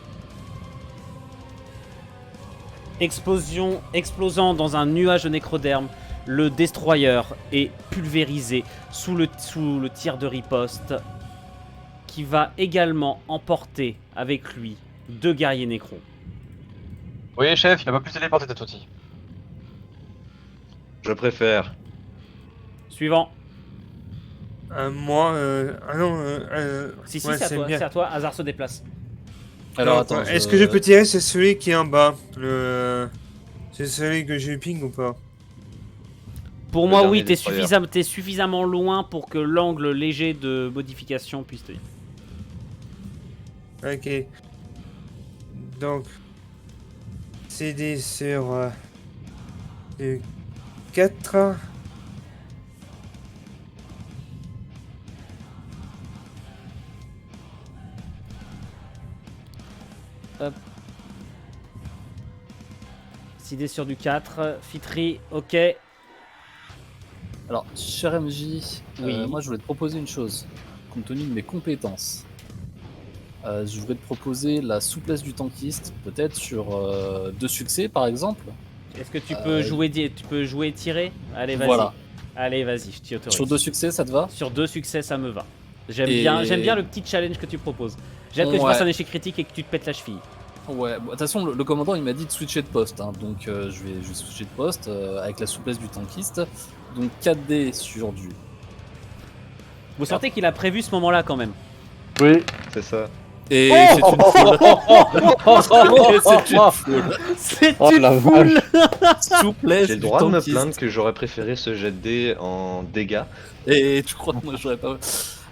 Explosant dans un nuage de nécroderme, le destroyer est pulvérisé sous le tir de riposte qui va également emporter avec lui 2 guerriers nécrons. Oui, chef, il a pas pu téléporter cette fois-ci. Je préfère. Suivant. Moi, ah non, Si, ouais, c'est bien. à toi. Hazard se déplace. Alors Donc, attends, est-ce que je peux tirer sur celui qui est en bas? C'est celui que je ping ou pas? Pour Le moi, dernier oui, destroyer. t'es suffisamment loin pour que l'angle léger de modification puisse tenir. Ok. Donc, procéder sur le 4. Décider sur du 4. Fitri, ok. Alors, cher MJ, Oui. moi je voulais te proposer une chose, compte tenu de mes compétences. Je voulais te proposer la souplesse du tankiste, peut-être sur 2 succès par exemple. Est-ce que tu peux jouer et tirer? Allez, vas-y. Voilà. Allez, vas-y, je t'y autorise. Sur 2 succès, ça te va? Sur 2 succès, ça me va. J'aime Et- bien le petit challenge que tu proposes. J'ai hâte que tu Ouais. fasses un échec critique et que tu te pètes la cheville. Ouais, bon, de toute façon, le commandant il m'a dit de switcher de poste, hein, donc je vais switcher de poste avec la souplesse du tankiste. Donc 4D sur du. Vous sentez qu'il a prévu ce moment-là quand même. Oui. C'est ça. Et c'est une foule. Et c'est une foule. C'est Oh une la foule. Souplesse J'ai le du droit de me tankiste. plaindre que j'aurais préféré ce jet de dés en dégâts. Et tu crois que moi j'aurais pas.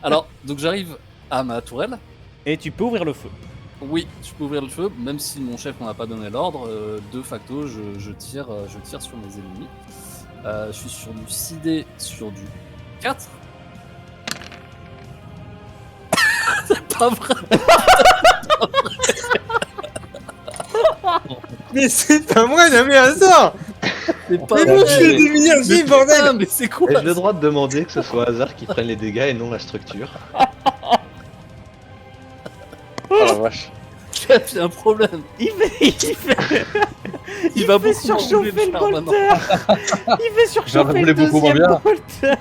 Alors, donc j'arrive à ma tourelle. Et tu peux ouvrir le feu. Oui, je peux ouvrir le feu, même si mon chef m'en a pas donné l'ordre. De facto, je tire sur mes ennemis. Je suis sur du 6D sur du 4. C'est pas vrai. Mais c'est pas moi, non mais attends. C'est pas Mais vrai. moi je fais des milliards, Mais bordel. putain, mais c'est quoi Ai-je le droit de demander que ce soit hasard qui prenne les dégâts et non la structure? Oh la vache. Chef, il y a un problème. Il Il va fait beaucoup surchauffer m'enlever le char maintenant. bolter. Il fait surchauffer J'aurais le voulu beaucoup moins deuxième bien. bolter.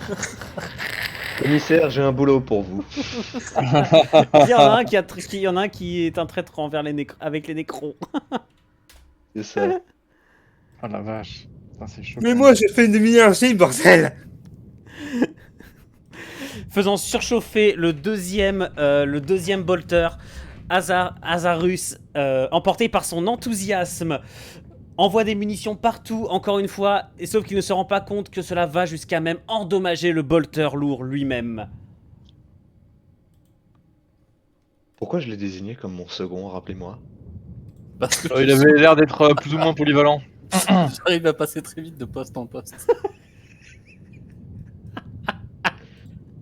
Commissaire, j'ai un boulot pour vous. Il y en a un il y en a un qui est un traître envers avec les nécrons. C'est ça. Oh la vache. Putain, c'est chaud. Mais moi je fais une demi-énergie, bordel. Faisant surchauffer le deuxième bolter, Azarus, emporté par son enthousiasme, envoie des munitions partout, encore une fois, et sauf qu'il ne se rend pas compte que cela va jusqu'à même endommager le bolter lourd lui-même. Pourquoi je l'ai désigné comme mon second, rappelez-moi? Parce que Il avait l'air d'être plus ou moins polyvalent. j'arrive à passer très vite de poste en poste.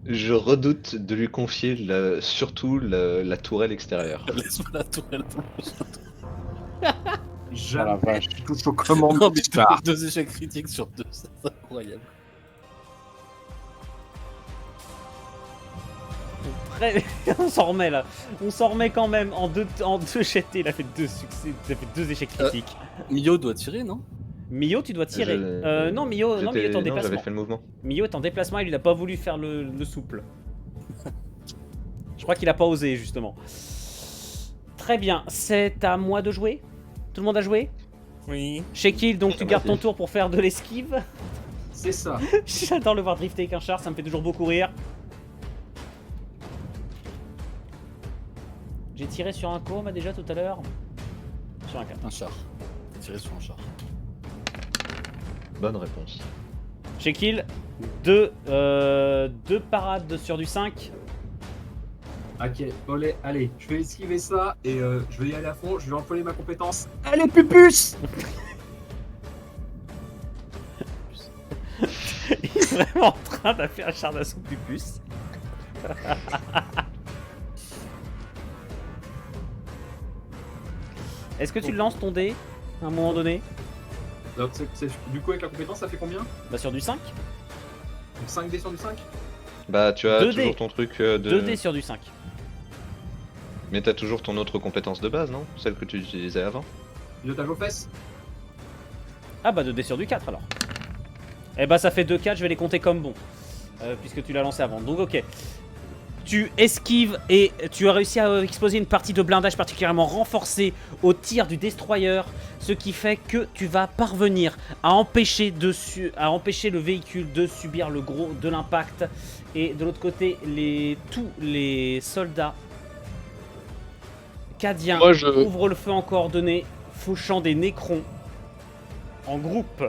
Je redoute de lui confier surtout la tourelle extérieure. Laisse-moi la tourelle pour le prochain tour. Oh la Jamais vache. je touche aux commandes. Non, mais Putain. 2 échecs critiques sur 2, c'est incroyable. On s'en remet là. On s'en remet quand même en deux jetés. Il a fait 2 succès, il a fait 2 échecs critiques. Mio doit tirer, non? Mio, tu dois tirer. Non, Mio est en J'avais déplacement. fait le mouvement. Mio est en déplacement, il n'a pas voulu faire le souple. Je crois qu'il a pas osé, justement. Très bien, c'est à moi de jouer. Tout le monde a joué? Oui. Shekil, donc tu gardes ton tour pour faire de l'esquive. C'est ça. J'adore le voir drifter avec un char, ça me fait toujours beaucoup rire. J'ai tiré sur un coma déjà tout à l'heure. Sur un 4. Un char. T'as tiré sur un char. Bonne réponse. Shekil, 2 parades sur du 5. Ok, allez, je vais esquiver ça et je vais y aller à fond, je vais employer ma compétence. Allez, pupus! Il est vraiment en train de faire un char d'assaut pupus. Est-ce que tu lances ton dé à un moment donné? Donc, du coup, avec la compétence, ça fait combien? Bah sur du 5. Donc 5D sur du 5? Bah, tu as 2D. toujours ton truc de. 2 dés sur du 5. Mais t'as toujours ton autre compétence de base, non? Celle que tu utilisais avant? Pilotage aux fesses? Ah bah 2 dés sur du 4 alors. Eh bah ça fait 2-4, je vais les compter comme bon. Puisque tu l'as lancé avant. Donc ok. Tu esquives et tu as réussi à exploser une partie de blindage particulièrement renforcée au tir du destroyer, ce qui fait que tu vas parvenir à empêcher le véhicule de subir le gros de l'impact. Et de l'autre côté, tous les soldats cadiens Moi, je- ouvrent le feu en coordonnées, fauchant des nécrons en groupe.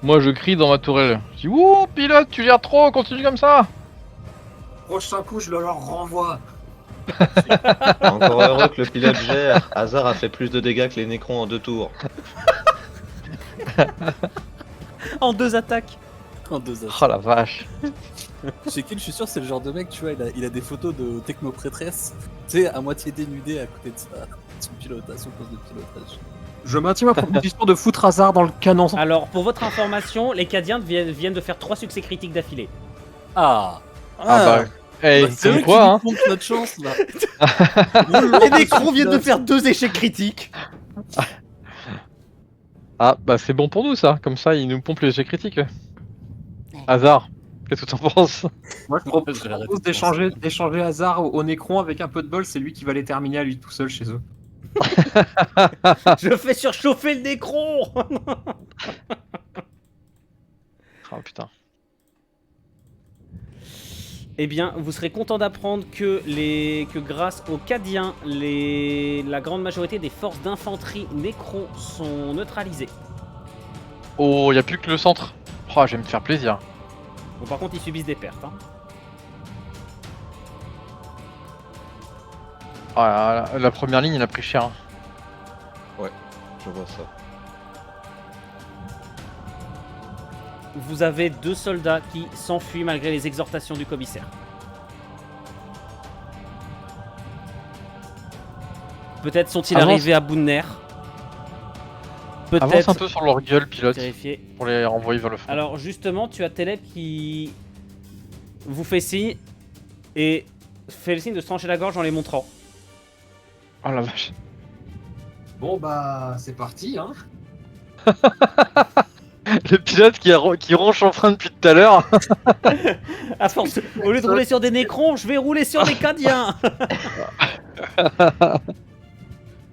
Moi je crie dans ma tourelle. Je dis ouh pilote, tu gères trop, continue comme ça. Prochain coup, je le leur renvoie. Encore heureux que le pilote gère. Hazard a fait plus de dégâts que les Nécrons en 2 tours. En 2 attaques. En 2 Oh la vache. Chez qui je suis sûr c'est le genre de mec, tu vois, il a des photos de techno-prêtresse, tu sais, à moitié dénudé à côté de son pilote, à son poste de pilotage. Je maintiens ma proposition de foutre Hazard dans le canon. Alors, pour votre information, les Cadiens viennent de faire 3 succès critiques d'affilée. Ah, Ah bah. Hey, c'est comme eux quoi, qui hein. nous pompent notre chance là. Les Nécrons viennent de faire 2 échecs critiques. Ah bah c'est bon pour nous ça, comme ça ils nous pompent les jets critiques. Hasard, qu'est-ce que t'en penses? Moi, je Je vais arrêter propose de d'échanger Hazard au Nécron avec un peu de bol. C'est lui qui va les terminer à lui tout seul chez eux. Je fais surchauffer le Nécron. Oh putain. Eh bien, vous serez content d'apprendre que grâce aux Cadiens, la grande majorité des forces d'infanterie Nécron sont neutralisées. Oh, y a plus que le centre. Oh, je vais me faire plaisir. Bon, par contre, ils subissent des pertes. Hein. Ah, la première ligne, il a pris cher. Hein. Je vois ça. Vous avez 2 soldats qui s'enfuient malgré les exhortations du commissaire. Peut-être sont-ils Avance. arrivés à bout de nerfs. Avance Peut-être un peu sur leur gueule, pilote, vérifier. pour les renvoyer vers le front. Alors justement, tu as Teleb qui vous fait signe et fait le signe de se trancher la gorge en les montrant. Oh la vache. Bon bah c'est parti hein. Le pilote qui ronche en frein depuis tout à l'heure. À force, au lieu de rouler sur des Nécrons, je vais rouler sur des Cadiens.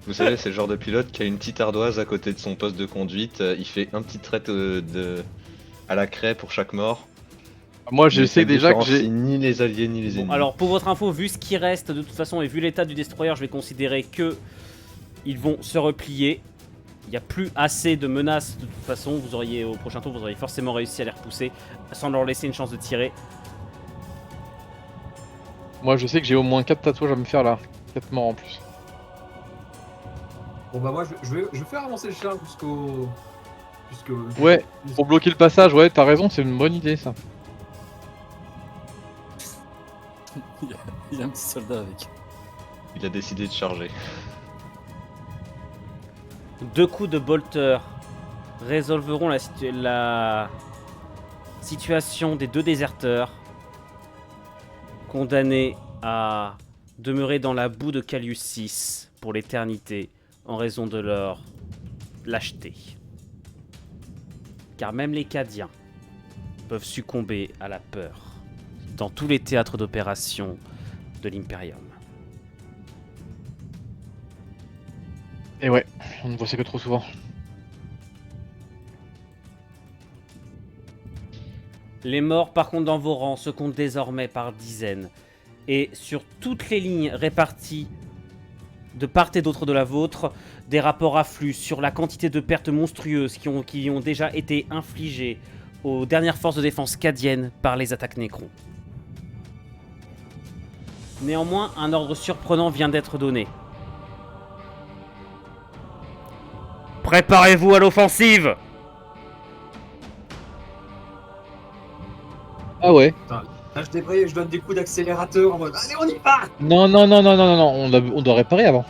Vous savez, c'est le genre de pilote qui a une petite ardoise à côté de son poste de conduite. Il fait un petit trait à la craie pour chaque mort. Moi, Mais je sais ça déjà que différencie j'ai. ni les alliés ni les Bon, ennemis. alors pour votre info, vu ce qui reste de toute façon et vu l'état du destroyer, je vais considérer que ils vont se replier. Il n'y a plus assez de menaces de toute façon. Vous auriez au prochain tour, vous auriez forcément réussi à les repousser sans leur laisser une chance de tirer. Moi, je sais que j'ai au moins 4 tatouages à me faire là. 4 morts en plus. Bon bah moi je vais faire avancer le char jusqu'au. Ouais, pour bloquer le passage, ouais, t'as raison, c'est une bonne idée ça. Il y a un petit soldat avec. Il a décidé de charger. 2 coups de bolter résolveront la situation des 2 déserteurs condamnés à demeurer dans la boue de Calius 6 pour l'éternité en raison de leur lâcheté. Car même les Cadiens peuvent succomber à la peur dans tous les théâtres d'opération de l'Imperium. Et ouais, on ne voit ça que trop souvent. Les morts, par contre, dans vos rangs se comptent désormais par dizaines. Et sur toutes les lignes réparties de part et d'autre de la vôtre, des rapports affluent sur la quantité de pertes monstrueuses qui ont déjà été infligées aux dernières forces de défense cadiennes par les attaques Nécrons. Néanmoins, un ordre surprenant vient d'être donné. Préparez-vous à l'offensive! Ah ouais. Là je débraye, je donne des coups d'accélérateur en mode allez on y va. Non, on doit réparer avant.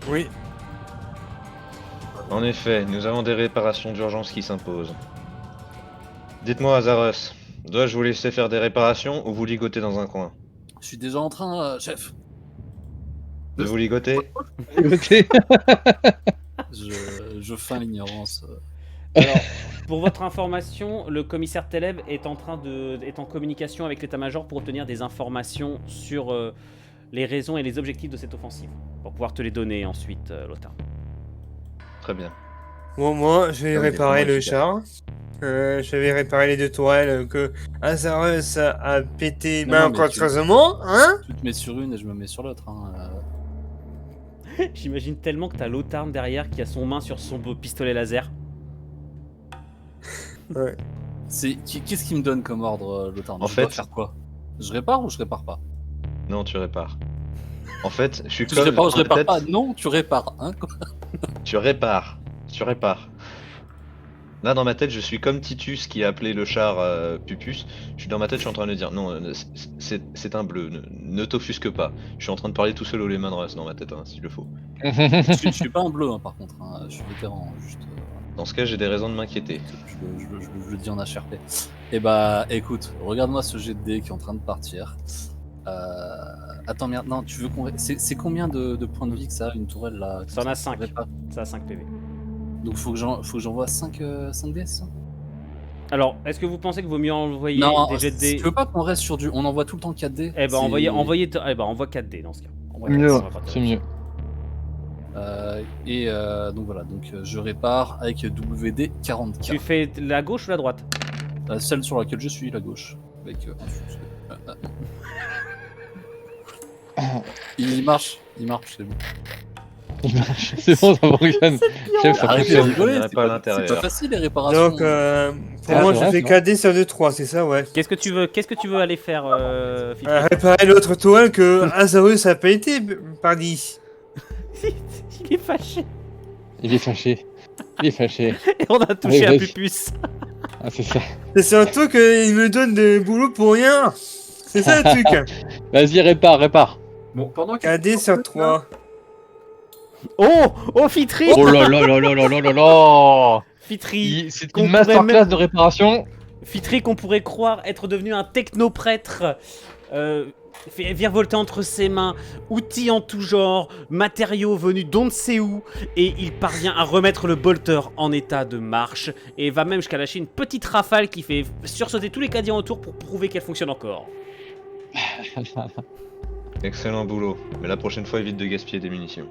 Oui. En effet, nous avons des réparations d'urgence qui s'imposent. Dites-moi, Azarus, dois-je vous laisser faire des réparations ou vous ligoter dans un coin? Je suis déjà en train, chef. De vous ligoter? Je feins l'ignorance. Alors, pour votre information, le commissaire Teleb est en communication avec l'état-major pour obtenir des informations sur les raisons et les objectifs de cette offensive. Pour pouvoir te les donner ensuite, Lothar. Très bien. Bon, moi, je vais Ok, réparer moi, le je char. Je vais réparer les 2 tourelles que Azarus a pété Non, mais malencontreusement, hein? Tu te mets sur une et je me mets sur l'autre. Hein. J'imagine tellement que t'as Lothar derrière qui a son main sur son beau pistolet laser. Ouais. Qu'est-ce qu'il me donne comme ordre, Lothar? En Je dois fait- faire quoi? Je répare ou je répare pas? Non, tu répares. En fait, je suis Je comme répare, je dans ma répare tête, pas. Non, tu répares. Hein, quoi. tu répares. Tu répares. Là, dans ma tête, je suis comme Titus qui a appelé le char Pupus. Je suis dans ma tête, je suis en train de dire non, c'est un bleu, ne t'offusque pas. Je suis en train de parler tout seul au Lehman Russ dans ma tête, hein, s'il le faut. Je suis pas un bleu, hein, par contre. Hein. Je suis vétéran. Juste, Dans ce cas, j'ai des raisons de m'inquiéter. je le dis en HRP. Et bah, écoute, regarde-moi ce jet de dés qui est en train de partir. Attends, merde, non, tu veux qu'on. C'est combien de points de vie que ça a, une tourelle là? Ça en a 5. Répare. Ça a 5 PV. Donc faut que j'envoie 5 dés, c'est ça? Alors, est-ce que vous pensez qu'il vaut mieux envoyer Non, des jets de si dés? tu veux pas qu'on reste sur du. On envoie tout le temps 4 dés. Eh ben, C'est- envoie 4 dés dans ce cas. Envoie Mieux, 4 dés, ça va pas c'est mieux. Donc voilà, je répare avec WD 40K. Tu fais la gauche ou la droite? Celle sur laquelle je suis, la gauche. Avec un succès. Il marche, c'est bon. C'est bon, ça fonctionne. Chef, ça Arrêtez de fonctionne. rigoler, On c'est dirait pas à pas l'intérieur. facile les réparations. Donc, pour Ah, moi, c'est je vrai, fais non 4D sur 2-3, c'est ça, ouais. Qu'est-ce que tu veux aller faire, Fitri? Réparer l'autre toile que Azarus a pas été, pardi. Il est fâché. Il est fâché. Il est fâché. Et on a touché Allez, un vas-y. pupus. Ah, c'est ça. C'est surtout qu'il me donne des boulots pour rien. C'est ça le truc. Vas-y, répare. Bon, pendant que 4D sur 3. Oh Fitri. Oh là là là là là là là là. Fitri. C'est qu'on une pourrait masterclass même- de réparation. Fitri qu'on pourrait croire être devenu un technoprêtre. Virevolté entre ses mains, outils en tout genre, matériaux venus d'on ne sait où, et il parvient à remettre le bolter en état de marche, et va même jusqu'à lâcher une petite rafale qui fait sursauter tous les caddiens autour pour prouver qu'elle fonctionne encore. Excellent boulot. Mais la prochaine fois, évite de gaspiller des munitions.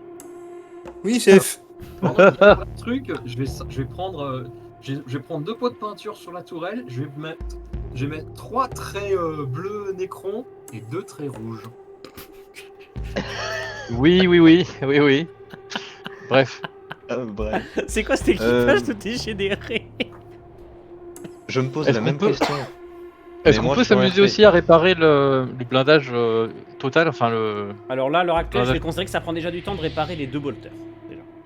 Oui, chef. pendant qu'il fait le truc, je vais prendre 2 pots de peinture sur la tourelle. Je vais mettre 3 traits bleus Nécron et 2 traits rouges. Oui. Bref. Bref. C'est quoi cet équipage de dégénérés? Je me pose Est-ce la qu'on même peut- question. Est-ce Mais qu'on moi, peut je t'aurais s'amuser fait- aussi à réparer le blindage total, enfin le. Alors là, à l'heure actuelle, Ah, je vais d'accord. considérer que ça prend déjà du temps de réparer les 2 bolters.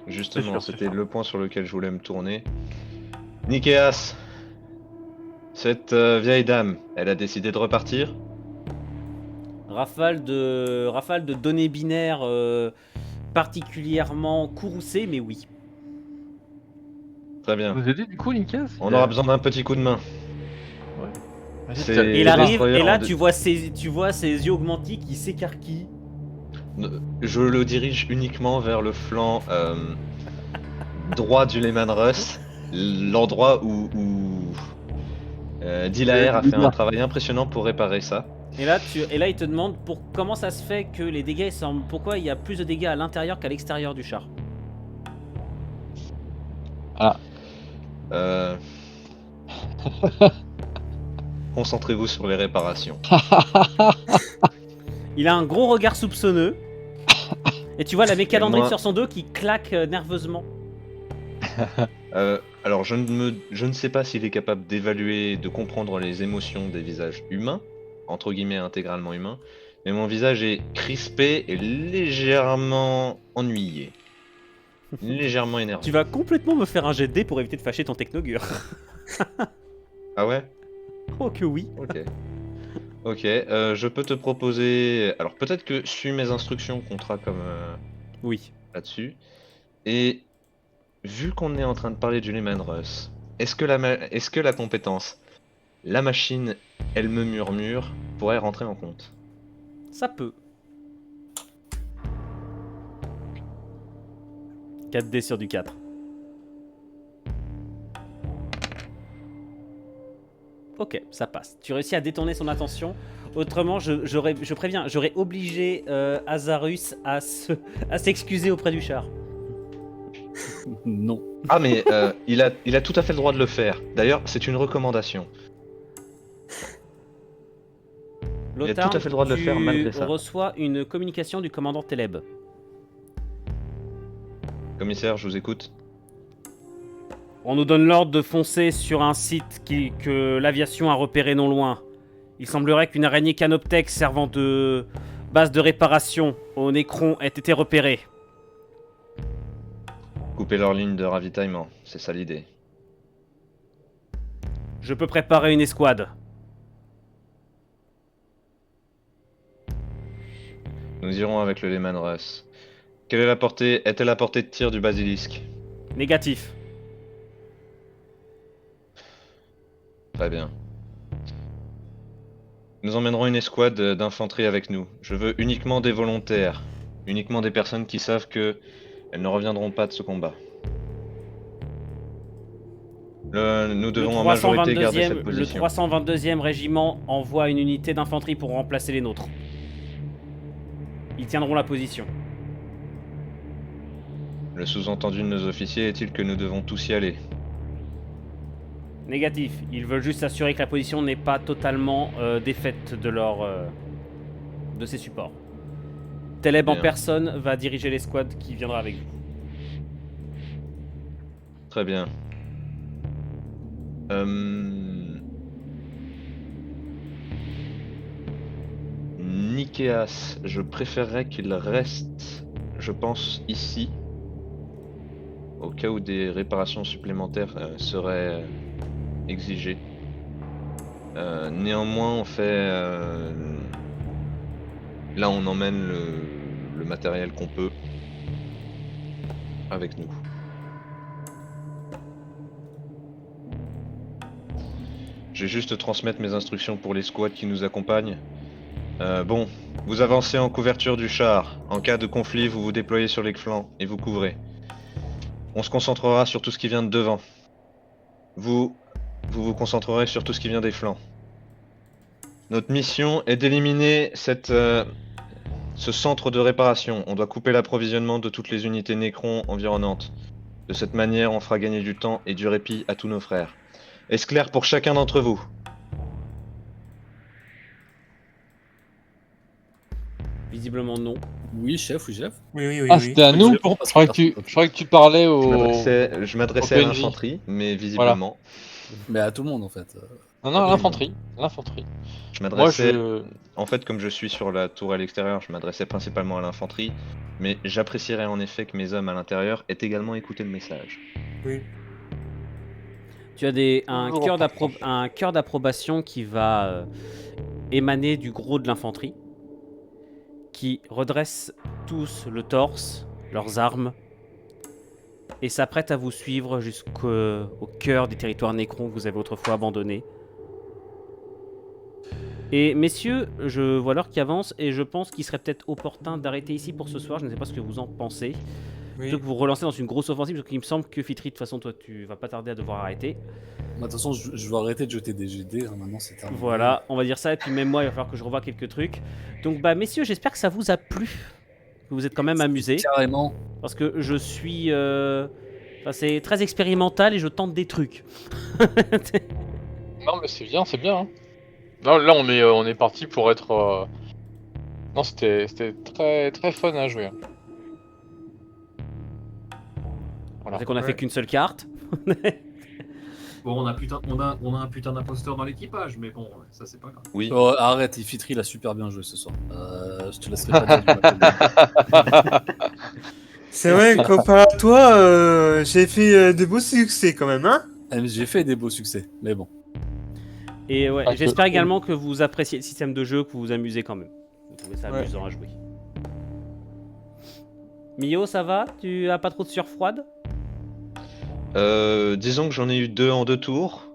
Justement, C'est c'était sûr. le point sur lequel je voulais me tourner. Nikéas, cette vieille dame, elle a décidé de repartir? Rafale de données binaires particulièrement courroucées, mais oui. Très bien. Vous aidez du coup, Nikas On aura besoin d'un petit coup de main. C'est- Et il les arrive, destroyers et là en tu vois ses yeux augmentés qui s'écarquillent. Je le dirige uniquement vers le flanc droit du Lehman Russ, l'endroit où Dilaer a fait un travail impressionnant pour réparer ça. Et là il te demande comment ça se fait que les dégâts semblent. Pourquoi il y a plus de dégâts à l'intérieur qu'à l'extérieur du char. Euh, Concentrez-vous sur les réparations. Il a un gros regard soupçonneux. Et tu vois la mécalandrine moi- sur son dos qui claque nerveusement. Alors je ne sais pas s'il est capable d'évaluer, de comprendre les émotions des visages humains, entre guillemets intégralement humains, mais mon visage est crispé et légèrement ennuyé. Légèrement énervé. Tu vas complètement me faire un jet de dés pour éviter de fâcher ton technogure. Ah ouais? Oh que oui. Ok. Ok, je peux te proposer... Alors peut-être que suis mes instructions comptera comme Oui. là-dessus. Et vu qu'on est en train de parler du Lehman Russ, est-ce que la compétence la machine, elle me murmure pourrait rentrer en compte? Ça peut. 4D sur du 4. Ok, ça passe. Tu réussis à détourner son attention. Autrement, je préviens, j'aurais obligé Azarus à s'excuser auprès du char. Non. Ah mais il a tout à fait le droit de le faire. D'ailleurs, c'est une recommandation. Il a Lothar, tout à fait le droit de le faire malgré ça. Tu reçois une communication du commandant Teleb. Commissaire, je vous écoute. On nous donne l'ordre de foncer sur un site que l'aviation a repéré non loin. Il semblerait qu'une araignée canoptèque servant de Base de réparation au Nécron a été repérée. Couper leur ligne de ravitaillement, c'est ça l'idée. Je peux préparer une escouade. Nous irons avec le Lehman Russ. Quelle est la portée? Est-elle la portée de tir du basilisque? Négatif. Très bien. Nous emmènerons une escouade d'infanterie avec nous. Je veux uniquement des volontaires. Uniquement des personnes qui savent que elles ne reviendront pas de ce combat. Nous devons en majorité garder cette Le position. 322e régiment envoie une unité d'infanterie pour remplacer les nôtres. Ils tiendront la position. Le sous-entendu de nos officiers est-il que nous devons tous y aller? Négatif. Ils veulent juste s'assurer que la position n'est pas totalement défaite de ses supports. Teleb en Bien. personne va diriger l'escouade qui viendra avec vous. Très bien. Nikeas, je préférerais qu'il reste, je pense, ici. Au cas où des réparations supplémentaires seraient exigées. Néanmoins, on fait... là, on emmène le matériel qu'on peut avec nous. Je vais juste transmettre mes instructions pour les squads qui nous accompagnent. Bon, vous avancez en couverture du char. En cas de conflit, vous vous déployez sur les flancs et vous couvrez. On se concentrera sur tout ce qui vient de devant. Vous vous concentrerez sur tout ce qui vient des flancs. Notre mission est d'éliminer ce centre de réparation. On doit couper l'approvisionnement de toutes les unités Nécron environnantes. De cette manière, on fera gagner du temps et du répit à tous nos frères. Est-ce clair pour chacun d'entre vous? Visiblement non. Oui, chef, oui, chef. Oui. Ah, c'était à nous? Pour- Je croyais que tu parlais Je au... m'adressais à PNJ. l'infanterie, mais visiblement, Mais à tout le monde, en fait. Non, à l'infanterie. L'infanterie. je Moi, m'adressais... je... En fait, comme je suis sur la tour à l'extérieur, je m'adressais principalement à l'infanterie, mais j'apprécierais en effet que mes hommes à l'intérieur aient également écouté le message. Oui. Tu as un Bonjour, cœur d'approbation qui va émaner du gros de l'infanterie, qui redresse tous le torse, leurs armes, et s'apprête à vous suivre jusqu'au cœur des territoires Nécron que vous avez autrefois abandonnés. Et messieurs, je vois l'heure qui avance et je pense qu'il serait peut-être opportun d'arrêter ici pour ce soir. Je ne sais pas ce que vous en pensez. Oui. Plutôt que vous relancer dans une grosse offensive, parce qu'il me semble que Fitri, de toute façon, toi, tu vas pas tarder à devoir arrêter. Moi, de toute façon, je vais arrêter de jeter des GD. Hein, maintenant, c'est terminé. Voilà, on va dire ça. Et puis même moi, il va falloir que je revoie quelques trucs. Donc, bah, messieurs, j'espère que ça vous a plu. Que vous êtes quand même amusés. Carrément. Parce que je suis... Enfin, c'est très expérimental et je tente des trucs. Non, mais c'est bien, c'est bien. Hein. Là, on est parti pour être... Non, c'était très, très fun à jouer. Hein. Voilà. C'est qu'on a fait qu'une seule carte. Bon, on a un putain d'imposteur dans l'équipage, mais bon, ça c'est pas grave. Oui, Oh, arrête, Fitri, il a super bien joué ce soir. Je te laisserai pas dire du mal. C'est vrai, comparé à toi, j'ai fait de beaux succès quand même, hein? J'ai fait des beaux succès, mais bon. Et ouais, Ah, j'espère que- également que vous appréciez le système de jeu, que vous vous amusez quand même. Vous trouvez ça Ouais. amusant à jouer. Mio, ça va? Tu as pas trop de sueur froide? disons que j'en ai eu 2 en 2 tours.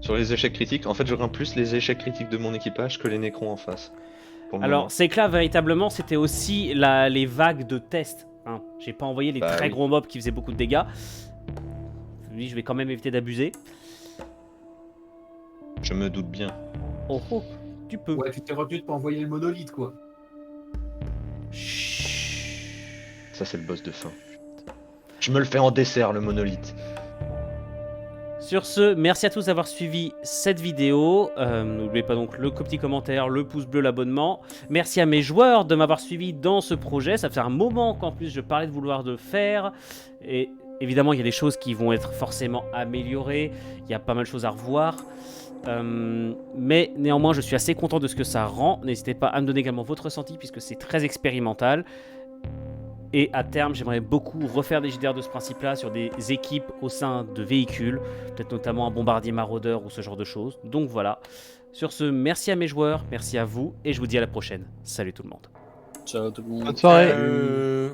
Sur les échecs critiques. En fait, je crains plus les échecs critiques de mon équipage que les Nécrons en face. Pour le Alors, moment. c'est que là, véritablement, c'était aussi les vagues de tests. Hein. J'ai pas envoyé les Bah très oui. gros mobs qui faisaient beaucoup de dégâts. Lui, je vais quand même éviter d'abuser. Je me doute bien. Oh, oh, tu peux. Ouais, tu t'es retenu de pas envoyer le monolithe, quoi. Chut. Ça, c'est le boss de fin. Je me le fais en dessert, le monolithe. Sur ce, merci à tous d'avoir suivi cette vidéo. N'oubliez pas donc le petit commentaire, le pouce bleu, l'abonnement. Merci à mes joueurs de m'avoir suivi dans ce projet. Ça fait un moment qu'en plus je parlais de vouloir le faire. Et évidemment, il y a des choses qui vont être forcément améliorées. Il y a pas mal de choses à revoir. Mais néanmoins, je suis assez content de ce que ça rend. N'hésitez pas à me donner également votre ressenti puisque c'est très expérimental. Et à terme, j'aimerais beaucoup refaire des JDR de ce principe-là sur des équipes au sein de véhicules, peut-être notamment un bombardier maraudeur ou ce genre de choses. Donc voilà. Sur ce, merci à mes joueurs, merci à vous, et je vous dis à la prochaine. Salut tout le monde. Ciao tout le monde. Bonne soirée. Euh,